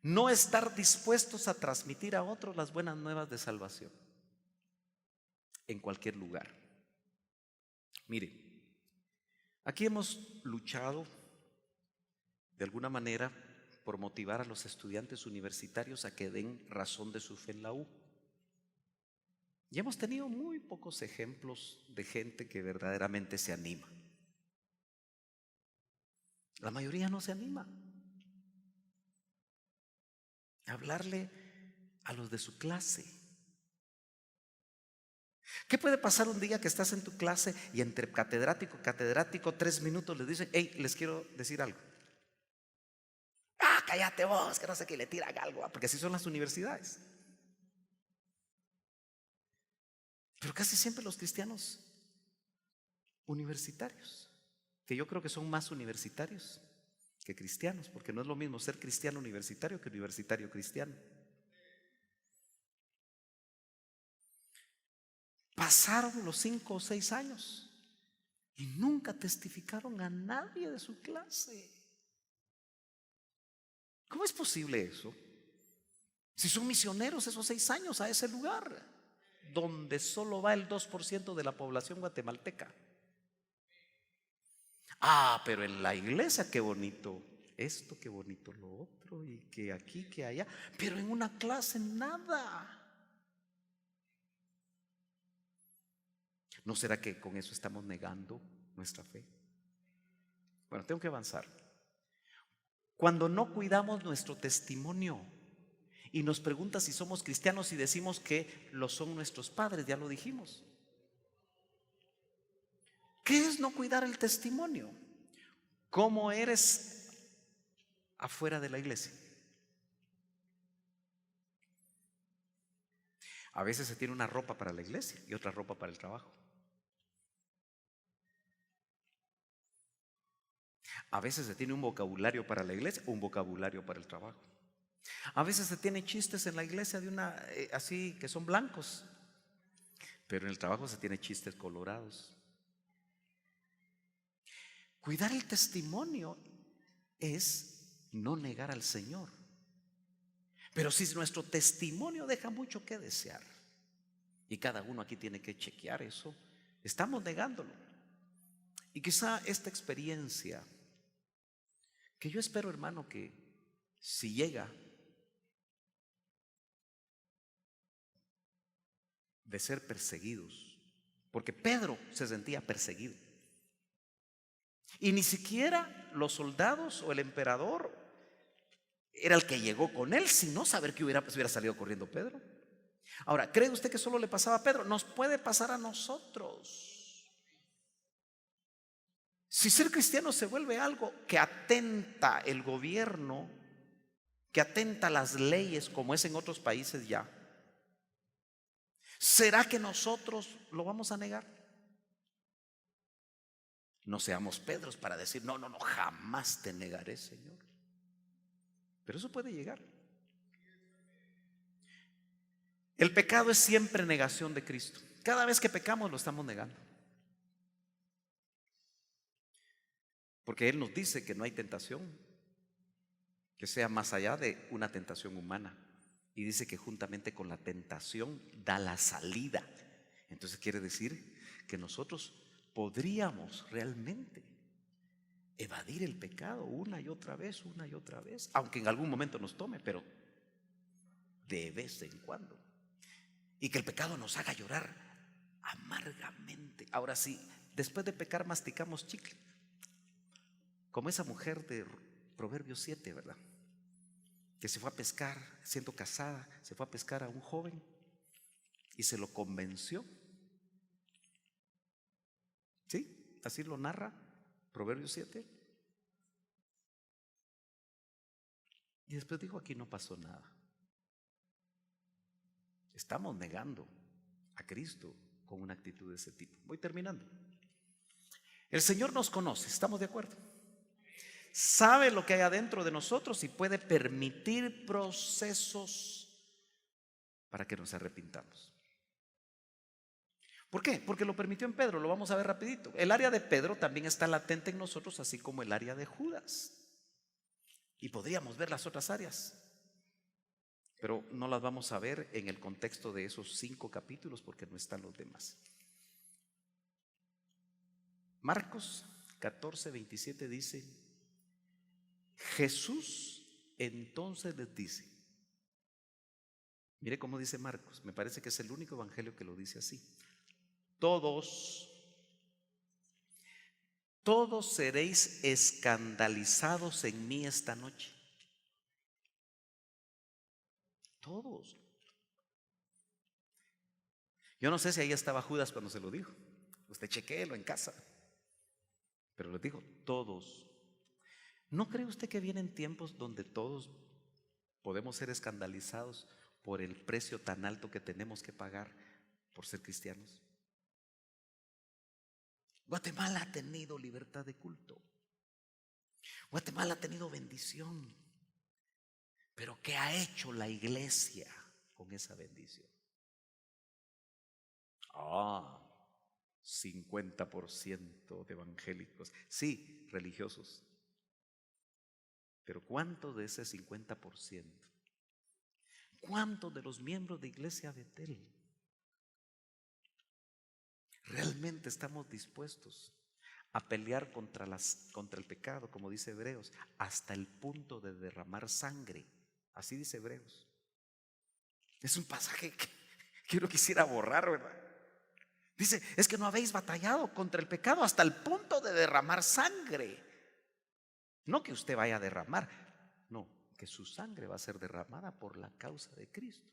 No estar dispuestos a transmitir a otros las buenas nuevas de salvación en cualquier lugar. Mire, aquí hemos luchado de alguna manera por motivar a los estudiantes universitarios a que den razón de su fe en la U. Y hemos tenido muy pocos ejemplos de gente que verdaderamente se anima. La mayoría no se anima a hablarle a los de su clase. ¿Qué puede pasar un día que estás en tu clase y entre catedrático y catedrático 3 minutos les dicen: hey, les quiero decir algo? Cállate vos, que no sé qué, le tiran algo, porque así son las universidades. Pero casi siempre los cristianos universitarios, que yo creo que son más universitarios que cristianos, porque no es lo mismo ser cristiano universitario que universitario cristiano. Pasaron los 5 o 6 años y nunca testificaron a nadie de su clase. ¿Cómo es posible eso? Si son misioneros esos 6 años a ese lugar donde solo va el 2% de la población guatemalteca. Pero en la iglesia qué bonito esto, qué bonito lo otro, y que aquí, que allá, pero en una clase nada. ¿No será que con eso estamos negando nuestra fe? Bueno, tengo que avanzar. Cuando no cuidamos nuestro testimonio y nos pregunta si somos cristianos y decimos que lo son nuestros padres, ya lo dijimos. ¿Qué es no cuidar el testimonio? ¿Cómo eres afuera de la iglesia? A veces se tiene una ropa para la iglesia y otra ropa para el trabajo. A veces se tiene un vocabulario para la iglesia, un vocabulario para el trabajo. A veces se tiene chistes en la iglesia de así que son blancos, pero en el trabajo se tiene chistes colorados. Cuidar el testimonio es no negar al Señor. Pero si nuestro testimonio deja mucho que desear, y cada uno aquí tiene que chequear eso, estamos negándolo. Y quizá esta experiencia, que yo espero, hermano, que si llega de ser perseguidos, porque Pedro se sentía perseguido, y ni siquiera los soldados o el emperador era el que llegó con él, sino saber que hubiera salido corriendo Pedro. Ahora, ¿cree usted que solo le pasaba a Pedro? Nos puede pasar a nosotros. Si ser cristiano se vuelve algo que atenta el gobierno, que atenta las leyes, como es en otros países ya, ¿será que nosotros lo vamos a negar? No seamos Pedros para decir: no, jamás te negaré, Señor. Pero eso puede llegar. El pecado es siempre negación de Cristo. Cada vez que pecamos lo estamos negando. Porque Él nos dice que no hay tentación que sea más allá de una tentación humana. Y dice que juntamente con la tentación da la salida. Entonces quiere decir que nosotros podríamos realmente evadir el pecado una y otra vez, aunque en algún momento nos tome, pero de vez en cuando. Y que el pecado nos haga llorar amargamente. Ahora sí, después de pecar masticamos chicle, como esa mujer de Proverbios 7, ¿verdad? Que se fue a pescar, siendo casada, se fue a pescar a un joven y se lo convenció. ¿Sí? Así lo narra Proverbios 7. Y después dijo, aquí no pasó nada. Estamos negando a Cristo con una actitud de ese tipo. Voy terminando. El Señor nos conoce, ¿estamos de acuerdo? Sabe lo que hay adentro de nosotros y puede permitir procesos para que nos arrepintamos. ¿Por qué? Porque lo permitió en Pedro, lo vamos a ver rapidito. El área de Pedro también está latente en nosotros, así como el área de Judas. Y podríamos ver las otras áreas, pero no las vamos a ver en el contexto de esos 5 capítulos porque no están los demás. Marcos 14:27 dice: Jesús entonces les dice, mire cómo dice Marcos, me parece que es el único evangelio que lo dice así: todos seréis escandalizados en mí esta noche. Todos. Yo no sé si ahí estaba Judas cuando se lo dijo. Usted chequéelo en casa. Pero les digo, todos. ¿No cree usted que vienen tiempos donde todos podemos ser escandalizados por el precio tan alto que tenemos que pagar por ser cristianos? Guatemala ha tenido libertad de culto. Guatemala ha tenido bendición. Pero ¿qué ha hecho la iglesia con esa bendición? 50% de evangélicos, sí, religiosos. Pero ¿cuántos de ese 50%? ¿Cuántos de los miembros de Iglesia Betel realmente estamos dispuestos a pelear contra el pecado, como dice Hebreos, hasta el punto de derramar sangre? Así dice Hebreos. Es un pasaje que uno quisiera borrar, ¿verdad? Dice, es que no habéis batallado contra el pecado hasta el punto de derramar sangre. No que usted vaya a derramar, no, que su sangre va a ser derramada por la causa de Cristo.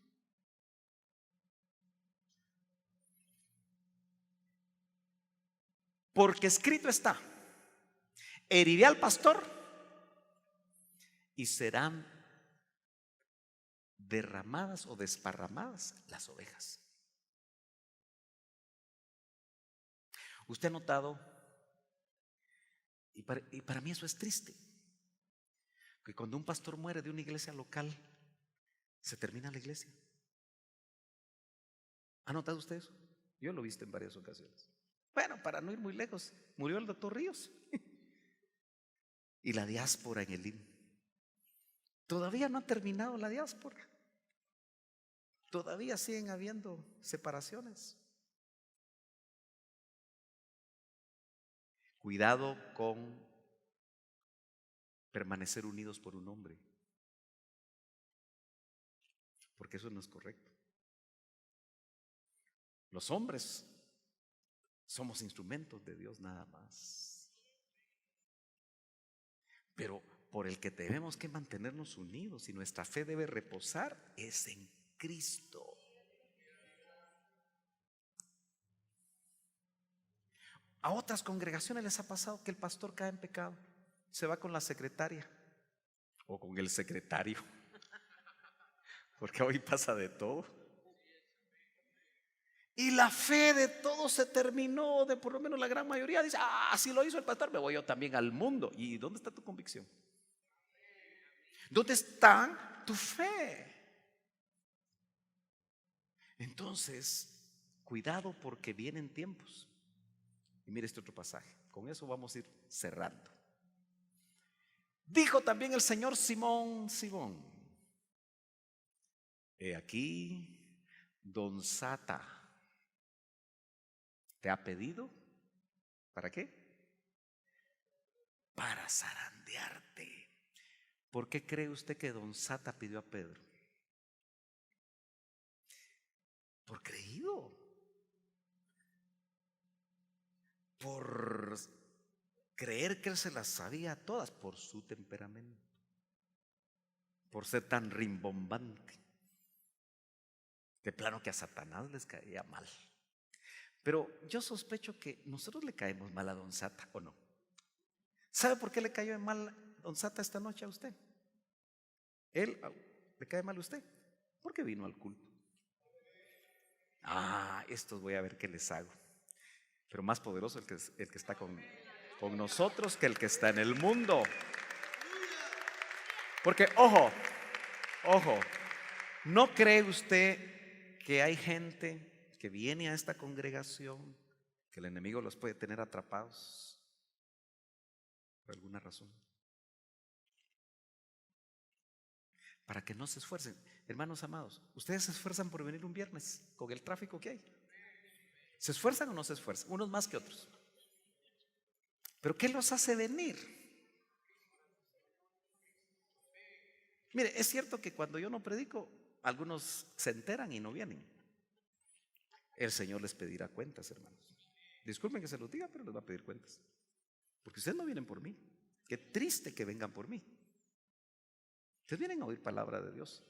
Porque escrito está: heriré al pastor y serán derramadas o desparramadas las ovejas. Usted ha notado, y para mí eso es triste, que cuando un pastor muere de una iglesia local, se termina la iglesia. ¿Ha notado usted eso? Yo lo he visto en varias ocasiones. Bueno, para no ir muy lejos, murió el doctor Ríos y la diáspora en el IN. Todavía no ha terminado la diáspora. Todavía siguen habiendo separaciones. Cuidado con permanecer unidos por un hombre, porque eso no es correcto. Los hombres somos instrumentos de Dios nada más, pero por el que tenemos que mantenernos unidos y nuestra fe debe reposar es en Cristo. A otras congregaciones les ha pasado que el pastor cae en pecado, se va con la secretaria o con el secretario, porque hoy pasa de todo. Y la fe de todos se terminó, de por lo menos la gran mayoría dice, así lo hizo el pastor, me voy yo también al mundo. ¿Y dónde está tu convicción? ¿Dónde está tu fe? Entonces, cuidado porque vienen tiempos. Y mire este otro pasaje. Con eso vamos a ir cerrando. Dijo también el Señor: Simón, Simón, he aquí, don Sata te ha pedido. ¿Para qué? Para zarandearte. ¿Por qué cree usted que don Sata pidió a Pedro? Por creído, por creer que él se las sabía todas, por su temperamento, por ser tan rimbombante. De plano que a Satanás les caía mal. Pero yo sospecho que nosotros le caemos mal a don Sata, ¿o no? ¿Sabe por qué le cayó mal don Sata esta noche a usted? Él le cae mal a usted porque vino al culto. Estos voy a ver qué les hago. Pero más poderoso el que está con nosotros que el que está en el mundo. Porque, ojo, ¿no cree usted que hay gente que viene a esta congregación que el enemigo los puede tener atrapados por alguna razón? Para que no se esfuercen. Hermanos amados, ¿ustedes se esfuerzan por venir un viernes con el tráfico que hay? ¿Se esfuerzan o no se esfuerzan? Unos más que otros. ¿Pero qué los hace venir? Mire, es cierto que cuando yo no predico, algunos se enteran y no vienen. El Señor les pedirá cuentas, hermanos. Disculpen que se los diga, pero les va a pedir cuentas. Porque ustedes no vienen por mí. Qué triste que vengan por mí. Ustedes vienen a oír palabra de Dios.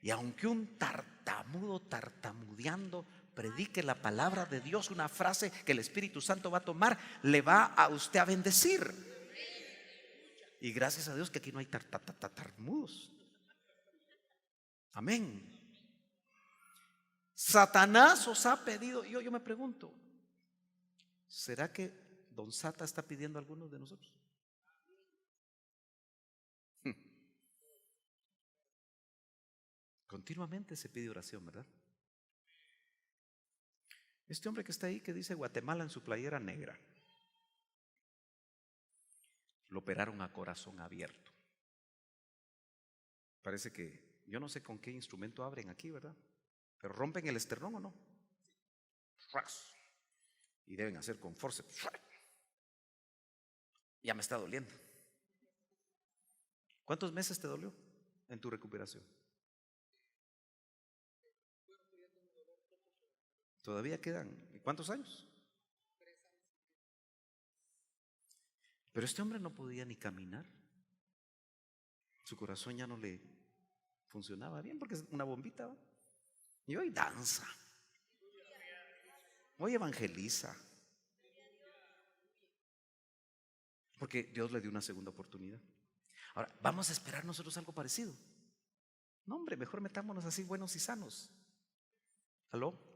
Y aunque un tartamudo tartamudeando predique la palabra de Dios, una frase que el Espíritu Santo va a tomar, le va a usted a bendecir. Y gracias a Dios que aquí no hay tartamudos. Amén. Satanás os ha pedido. Yo me pregunto, ¿será que don Sata está pidiendo a algunos de nosotros? Continuamente se pide oración, ¿verdad? Este hombre que está ahí, que dice Guatemala en su playera negra, lo operaron a corazón abierto. Parece que, yo no sé con qué instrumento abren aquí, ¿verdad? Pero rompen el esternón o no. Y deben hacer con fuerza. Ya me está doliendo. ¿Cuántos meses te dolió en tu recuperación? Todavía quedan. ¿Y cuántos años? Pero este hombre no podía ni caminar. Su corazón ya no le funcionaba bien porque es una bombita, ¿va? Y hoy danza, hoy evangeliza, porque Dios le dio una segunda oportunidad. Ahora, ¿vamos a esperar nosotros algo parecido? No, hombre, mejor metámonos así buenos y sanos. ¿Aló?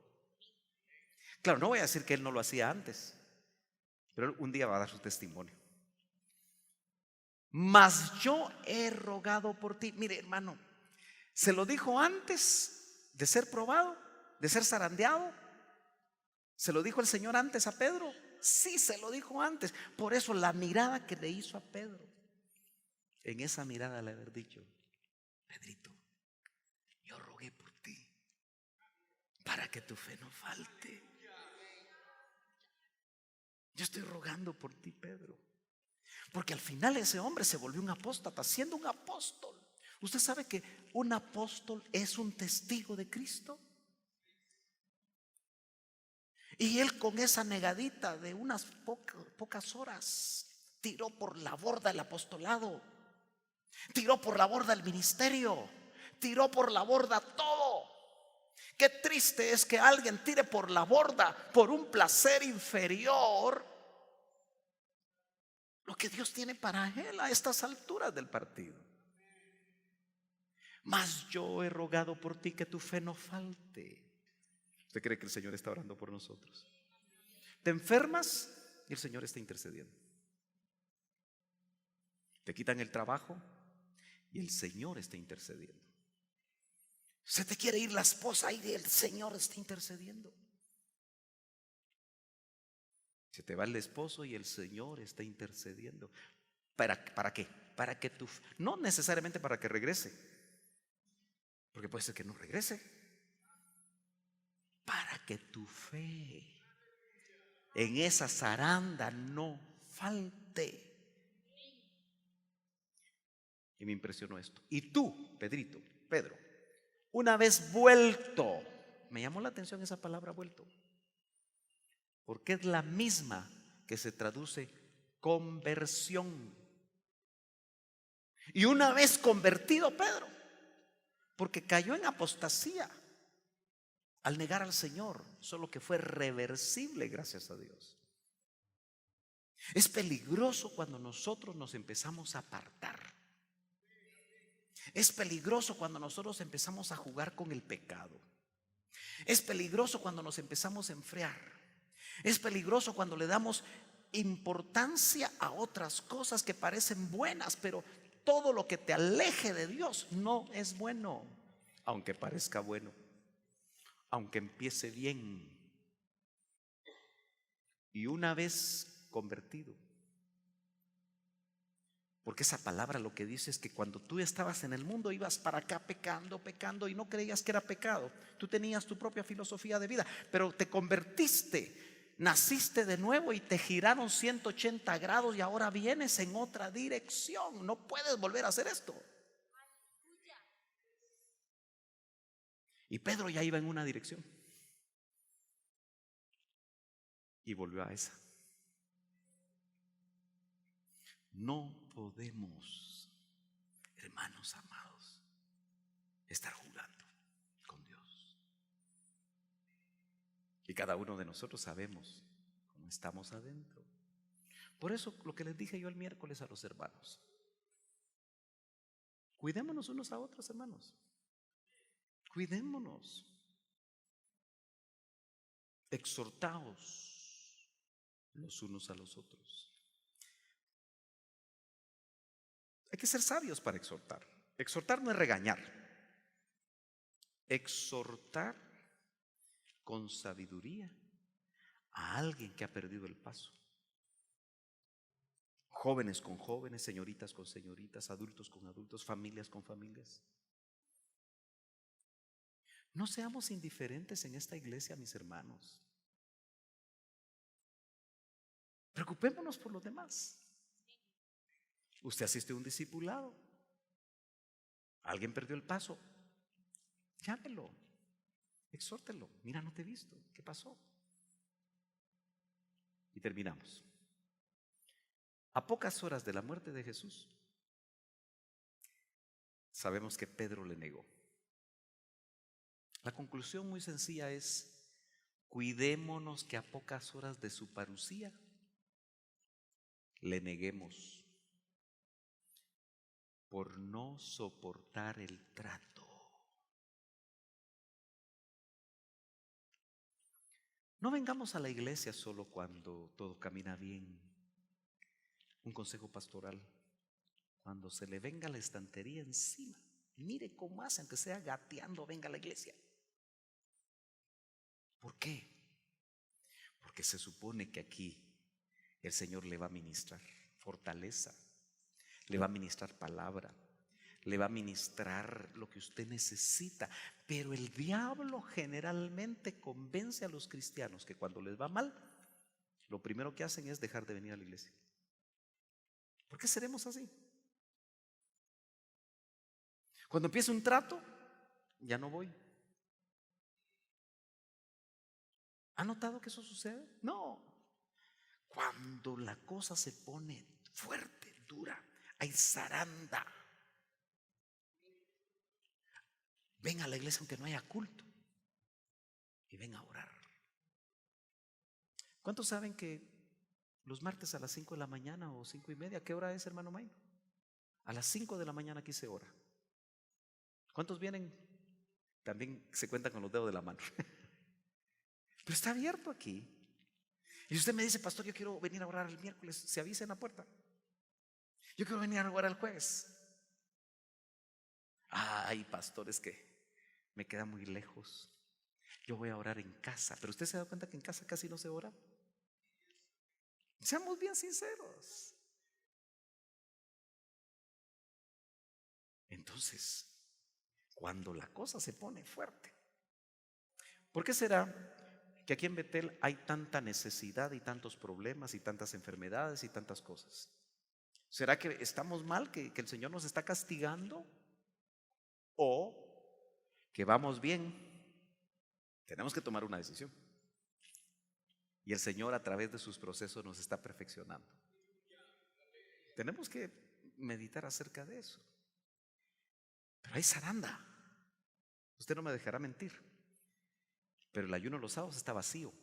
Claro, no voy a decir que él no lo hacía antes, pero un día va a dar su testimonio. Mas yo he rogado por ti. Mire, hermano, se lo dijo antes de ser probado, de ser zarandeado. ¿Se lo dijo el Señor antes a Pedro? Sí, se lo dijo antes. Por eso la mirada que le hizo a Pedro, en esa mirada le haber dicho: Pedrito, yo rogué por ti para que tu fe no falte. Yo estoy rogando por ti, Pedro. Porque al final ese hombre se volvió un apóstata, siendo un apóstol. ¿Usted sabe que un apóstol es un testigo de Cristo? Y él, con esa negadita de unas pocas horas, tiró por la borda el apostolado, tiró por la borda el ministerio, tiró por la borda todo. Qué triste es que alguien tire por la borda, por un placer inferior, lo que Dios tiene para él a estas alturas del partido. Mas yo he rogado por ti que tu fe no falte. ¿Usted cree que el Señor está orando por nosotros? Te enfermas y el Señor está intercediendo. Te quitan el trabajo y el Señor está intercediendo. Se te quiere ir la esposa y el Señor está intercediendo. Se te va el esposo y el Señor está intercediendo. ¿Para qué? Para que tú, no necesariamente para que regrese, porque puede ser que no regrese. Para que tu fe en esa zaranda no falte. Y me impresionó esto. Y tú, Pedro, una vez vuelto, me llamó la atención esa palabra vuelto, porque es la misma que se traduce conversión. Y una vez convertido Pedro, porque cayó en apostasía al negar al Señor, solo que fue reversible, gracias a Dios. Es peligroso cuando nosotros nos empezamos a apartar. Es peligroso cuando nosotros empezamos a jugar con el pecado. Es peligroso cuando nos empezamos a enfriar. Es peligroso cuando le damos importancia a otras cosas que parecen buenas, pero todo lo que te aleje de Dios no es bueno, aunque parezca bueno, aunque empiece bien. Y una vez convertido, porque esa palabra lo que dice es que cuando tú estabas en el mundo ibas para acá pecando y no creías que era pecado. Tú tenías tu propia filosofía de vida, pero te convertiste, naciste de nuevo y te giraron 180 grados y ahora vienes en otra dirección. No puedes volver a hacer esto. Y Pedro ya iba en una dirección y volvió a esa. No podemos, hermanos amados, estar jugando con Dios. Y cada uno de nosotros sabemos cómo estamos adentro. Por eso lo que les dije yo el miércoles a los hermanos: cuidémonos unos a otros, hermanos. Cuidémonos. Exhortaos los unos a los otros. Hay que ser sabios para exhortar. Exhortar no es regañar. Exhortar con sabiduría a alguien que ha perdido el paso. Jóvenes con jóvenes, señoritas con señoritas, adultos con adultos, familias con familias. No seamos indiferentes en esta iglesia, mis hermanos. Preocupémonos por los demás. Usted asiste a un discipulado, alguien perdió el paso, llámelo, exhórtelo. Mira, no te he visto, ¿qué pasó? Y terminamos. A pocas horas de la muerte de Jesús, sabemos que Pedro le negó. La conclusión muy sencilla es: cuidémonos que a pocas horas de su parucía le neguemos por no soportar el trato. No vengamos a la iglesia solo cuando todo camina bien. Un consejo pastoral: cuando se le venga la estantería encima, mire cómo hace, aunque sea gateando, venga a la iglesia. ¿Por qué? Porque se supone que aquí el Señor le va a ministrar fortaleza, le va a ministrar palabra, le va a ministrar lo que usted necesita. Pero el diablo generalmente convence a los cristianos que cuando les va mal, lo primero que hacen es dejar de venir a la iglesia. ¿Por qué seremos así? Cuando empieza un trato, ya no voy. ¿Ha notado que eso sucede? No. Cuando la cosa se pone fuerte, dura, hay zaranda, ven a la iglesia aunque no haya culto y ven a orar. ¿Cuántos saben que los martes a las 5 de la mañana o 5:30, ¿qué hora es, hermano May? A las 5 de la mañana aquí se ora. ¿Cuántos vienen? También se cuentan con los dedos de la mano. Pero está abierto aquí. Y usted me dice: pastor, yo quiero venir a orar el miércoles, se avisa en la puerta. Yo quiero venir a orar el jueves. Ay, pastor, es que me queda muy lejos. Yo voy a orar en casa. Pero usted se da cuenta que en casa casi no se ora. Seamos bien sinceros. Entonces, cuando la cosa se pone fuerte, ¿por qué será que aquí en Betel hay tanta necesidad y tantos problemas y tantas enfermedades y tantas cosas? ¿Será que estamos mal, que el Señor nos está castigando? ¿O que vamos bien? Tenemos que tomar una decisión. Y el Señor a través de sus procesos nos está perfeccionando. Tenemos que meditar acerca de eso. Pero hay zaranda. Usted no me dejará mentir. Pero el ayuno los sábados está vacío.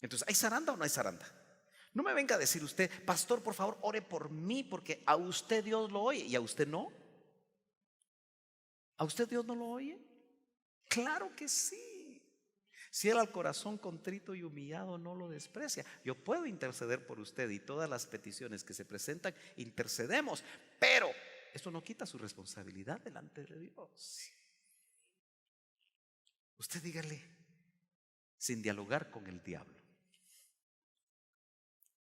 Entonces, ¿hay zaranda o no hay zaranda? No me venga a decir usted, pastor, por favor, ore por mí, porque a usted Dios lo oye y a usted no. ¿A usted Dios no lo oye? Claro que sí. Si Él al corazón contrito y humillado no lo desprecia. Yo puedo interceder por usted y todas las peticiones que se presentan, intercedemos, pero eso no quita su responsabilidad delante de Dios. Usted dígale, sin dialogar con el diablo.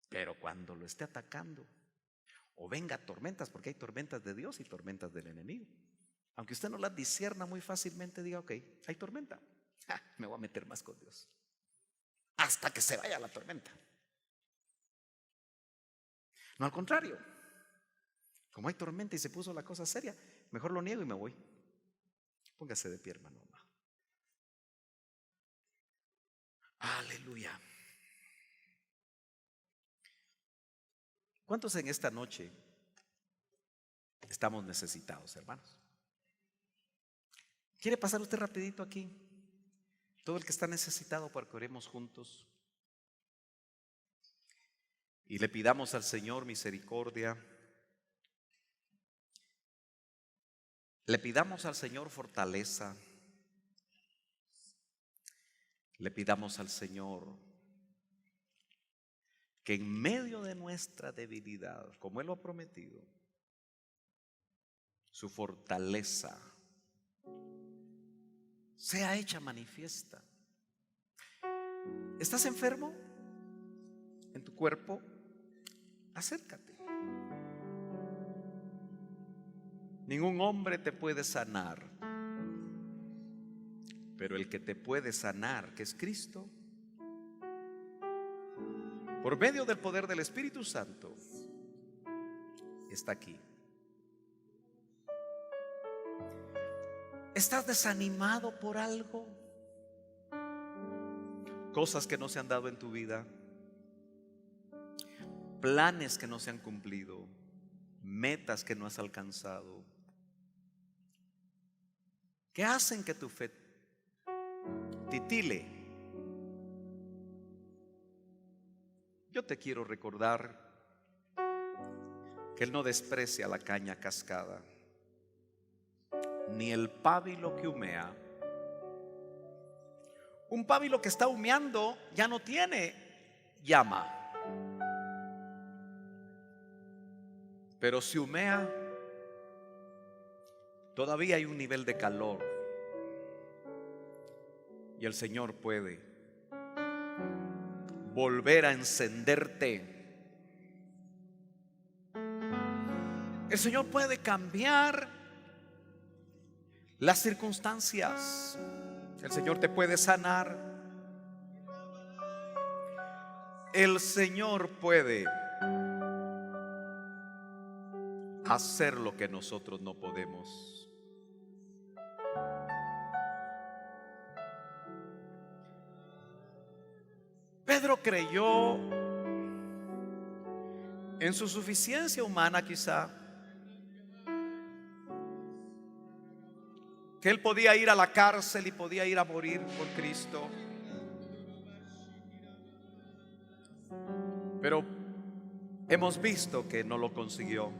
Pero cuando lo esté atacando, o venga tormentas, porque hay tormentas de Dios y tormentas del enemigo. Aunque usted no las discierna muy fácilmente, diga, ok, hay tormenta. Me voy a meter más con Dios hasta que se vaya la tormenta. No, al contrario, como hay tormenta y se puso la cosa seria, mejor lo niego y me voy. Póngase de pie, hermano. Aleluya. ¿Cuántos en esta noche estamos necesitados, hermanos? ¿Quiere pasar usted rapidito aquí? Todo el que está necesitado para que oremos juntos y le pidamos al Señor misericordia, le pidamos al Señor fortaleza, le pidamos al Señor que en medio de nuestra debilidad, como Él lo ha prometido, su fortaleza sea hecha manifiesta. ¿Estás enfermo en tu cuerpo? Acércate. Ningún hombre te puede sanar, pero el que te puede sanar, que es Cristo, por medio del poder del Espíritu Santo, está aquí. ¿Estás desanimado por algo? Cosas que no se han dado en tu vida, planes que no se han cumplido, metas que no has alcanzado, que hacen que tu fe titile. Yo te quiero recordar que Él no desprecia la caña cascada, ni el pábilo que humea. Un pábilo que está humeando ya no tiene llama, pero si humea, todavía hay un nivel de calor y el Señor puede volver a encenderte. El Señor puede cambiar las circunstancias. El Señor te puede sanar. El Señor puede hacer lo que nosotros no podemos. Pedro creyó en su suficiencia humana, quizá, que él podía ir a la cárcel y podía ir a morir por Cristo. Pero hemos visto que no lo consiguió.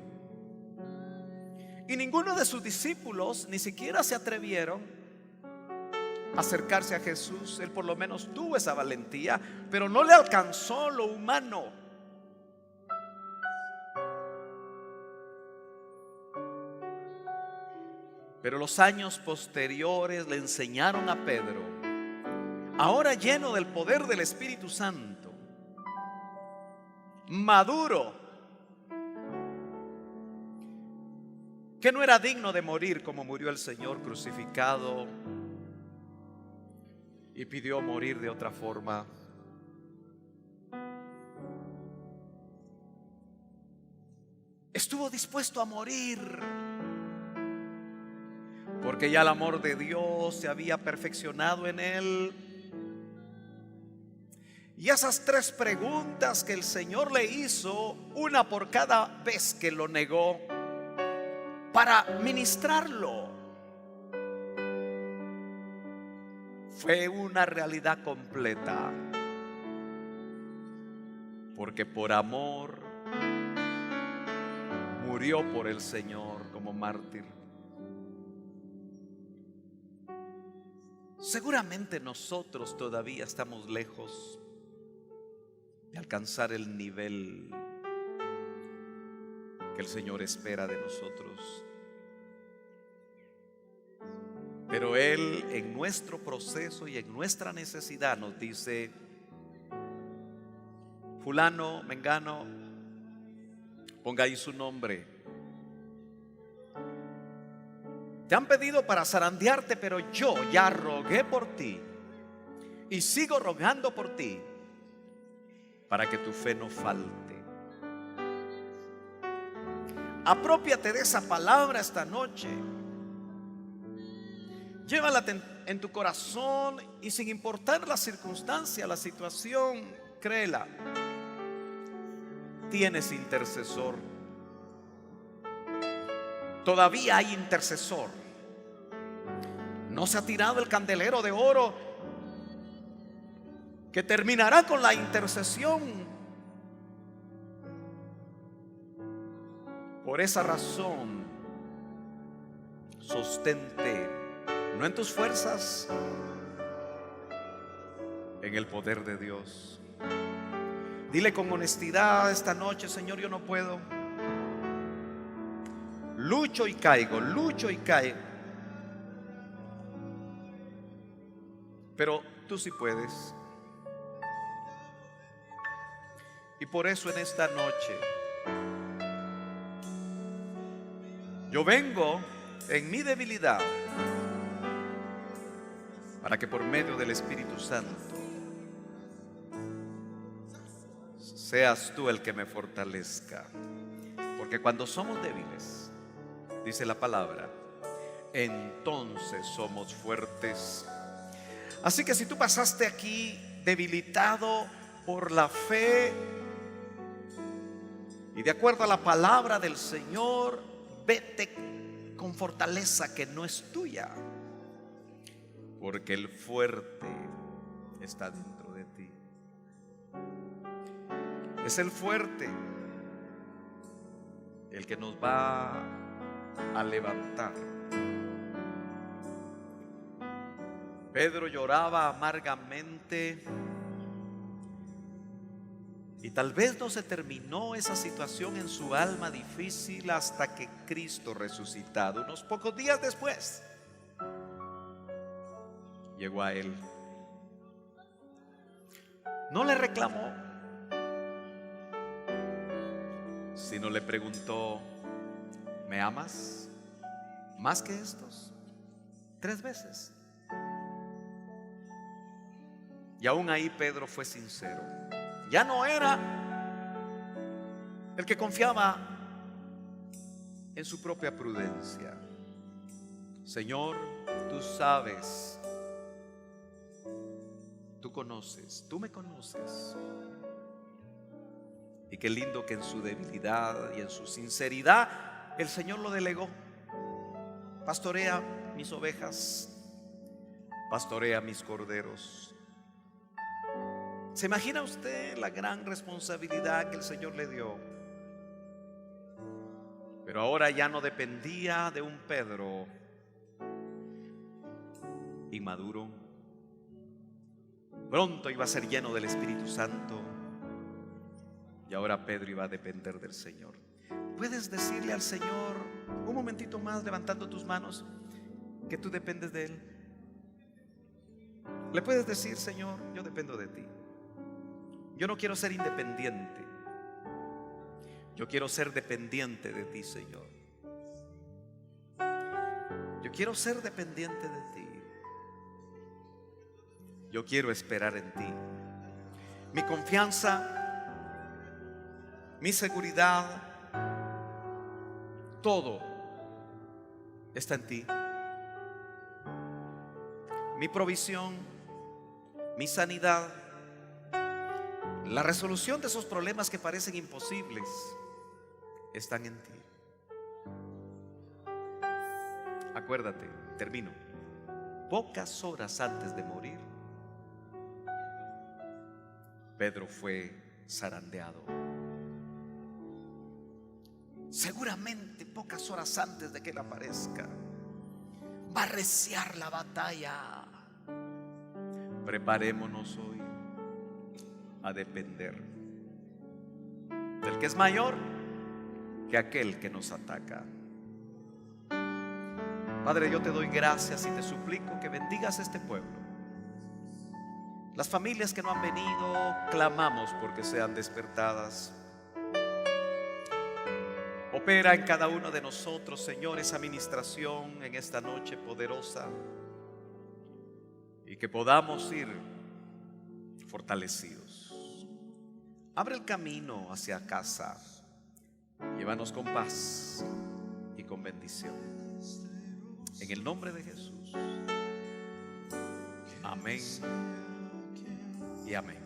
Y ninguno de sus discípulos ni siquiera se atrevieron a acercarse a Jesús. Él por lo menos tuvo esa valentía, pero no le alcanzó lo humano. Pero los años posteriores le enseñaron a Pedro, ahora lleno del poder del Espíritu Santo, maduro, que no era digno de morir como murió el Señor crucificado, y pidió morir de otra forma. Estuvo dispuesto a morir porque ya el amor de Dios se había perfeccionado en él. Y esas 3 preguntas que el Señor le hizo, una por cada vez que lo negó, para ministrarlo, fue una realidad completa. Porque por amor murió por el Señor como mártir. Seguramente nosotros todavía estamos lejos de alcanzar el nivel que el Señor espera de nosotros. Pero Él, en nuestro proceso y en nuestra necesidad, nos dice: fulano, mengano, ponga ahí su nombre. Te han pedido para zarandearte, pero yo ya rogué por ti y sigo rogando por ti para que tu fe no falte. Aprópiate de esa palabra esta noche. Llévala en tu corazón y sin importar la circunstancia, la situación, créela. Tienes intercesor. Todavía hay intercesor. No se ha tirado el candelero de oro que terminará con la intercesión. Por esa razón, sostente, no en tus fuerzas, en el poder de Dios. Dile con honestidad esta noche: Señor, yo no puedo. Lucho y caigo, lucho y caigo. Pero tú sí puedes. Y por eso en esta noche yo vengo en mi debilidad para que por medio del Espíritu Santo seas tú el que me fortalezca. Porque cuando somos débiles, dice la palabra, entonces somos fuertes. Así que si tú pasaste aquí debilitado por la fe y de acuerdo a la palabra del Señor, vete con fortaleza que no es tuya, porque el fuerte está dentro de ti. Es el fuerte el que nos va a levantar. Pedro lloraba amargamente y tal vez no se terminó esa situación en su alma difícil hasta que Cristo resucitado, unos pocos días después, llegó a él. No le reclamó, sino le preguntó: ¿me amas más que estos? 3 veces. Y aún ahí Pedro fue sincero. Ya no era el que confiaba en su propia prudencia. Señor, tú sabes, tú conoces, tú me conoces. Y qué lindo que en su debilidad y en su sinceridad el Señor lo delegó. Pastorea mis ovejas, pastorea mis corderos. ¿Se imagina usted la gran responsabilidad que el Señor le dio? Pero ahora ya no dependía de un Pedro inmaduro. Pronto iba a ser lleno del Espíritu Santo. Y ahora Pedro iba a depender del Señor. ¿Puedes decirle al Señor un momentito más levantando tus manos? que tú dependes de Él. Le puedes decir: Señor, yo dependo de ti. Yo no quiero ser independiente. Yo quiero ser dependiente de ti, Señor. Yo quiero ser dependiente de ti. Yo quiero esperar en ti. Mi confianza, mi seguridad, todo está en ti. Mi provisión, mi sanidad, la resolución de esos problemas que parecen imposibles están en ti. Acuérdate, termino. Pocas horas antes de morir, Pedro fue zarandeado. Seguramente pocas horas antes de que él aparezca, va a arreciar la batalla. Preparémonos hoy a depender del que es mayor que aquel que nos ataca. Padre, yo te doy gracias y te suplico que bendigas este pueblo. Las familias que no han venido, clamamos porque sean despertadas. Opera en cada uno de nosotros, Señor, esa administración en esta noche poderosa, y que podamos ir fortalecidos. Abre el camino hacia casa. Llévanos con paz y con bendición. En el nombre de Jesús. Amén y amén.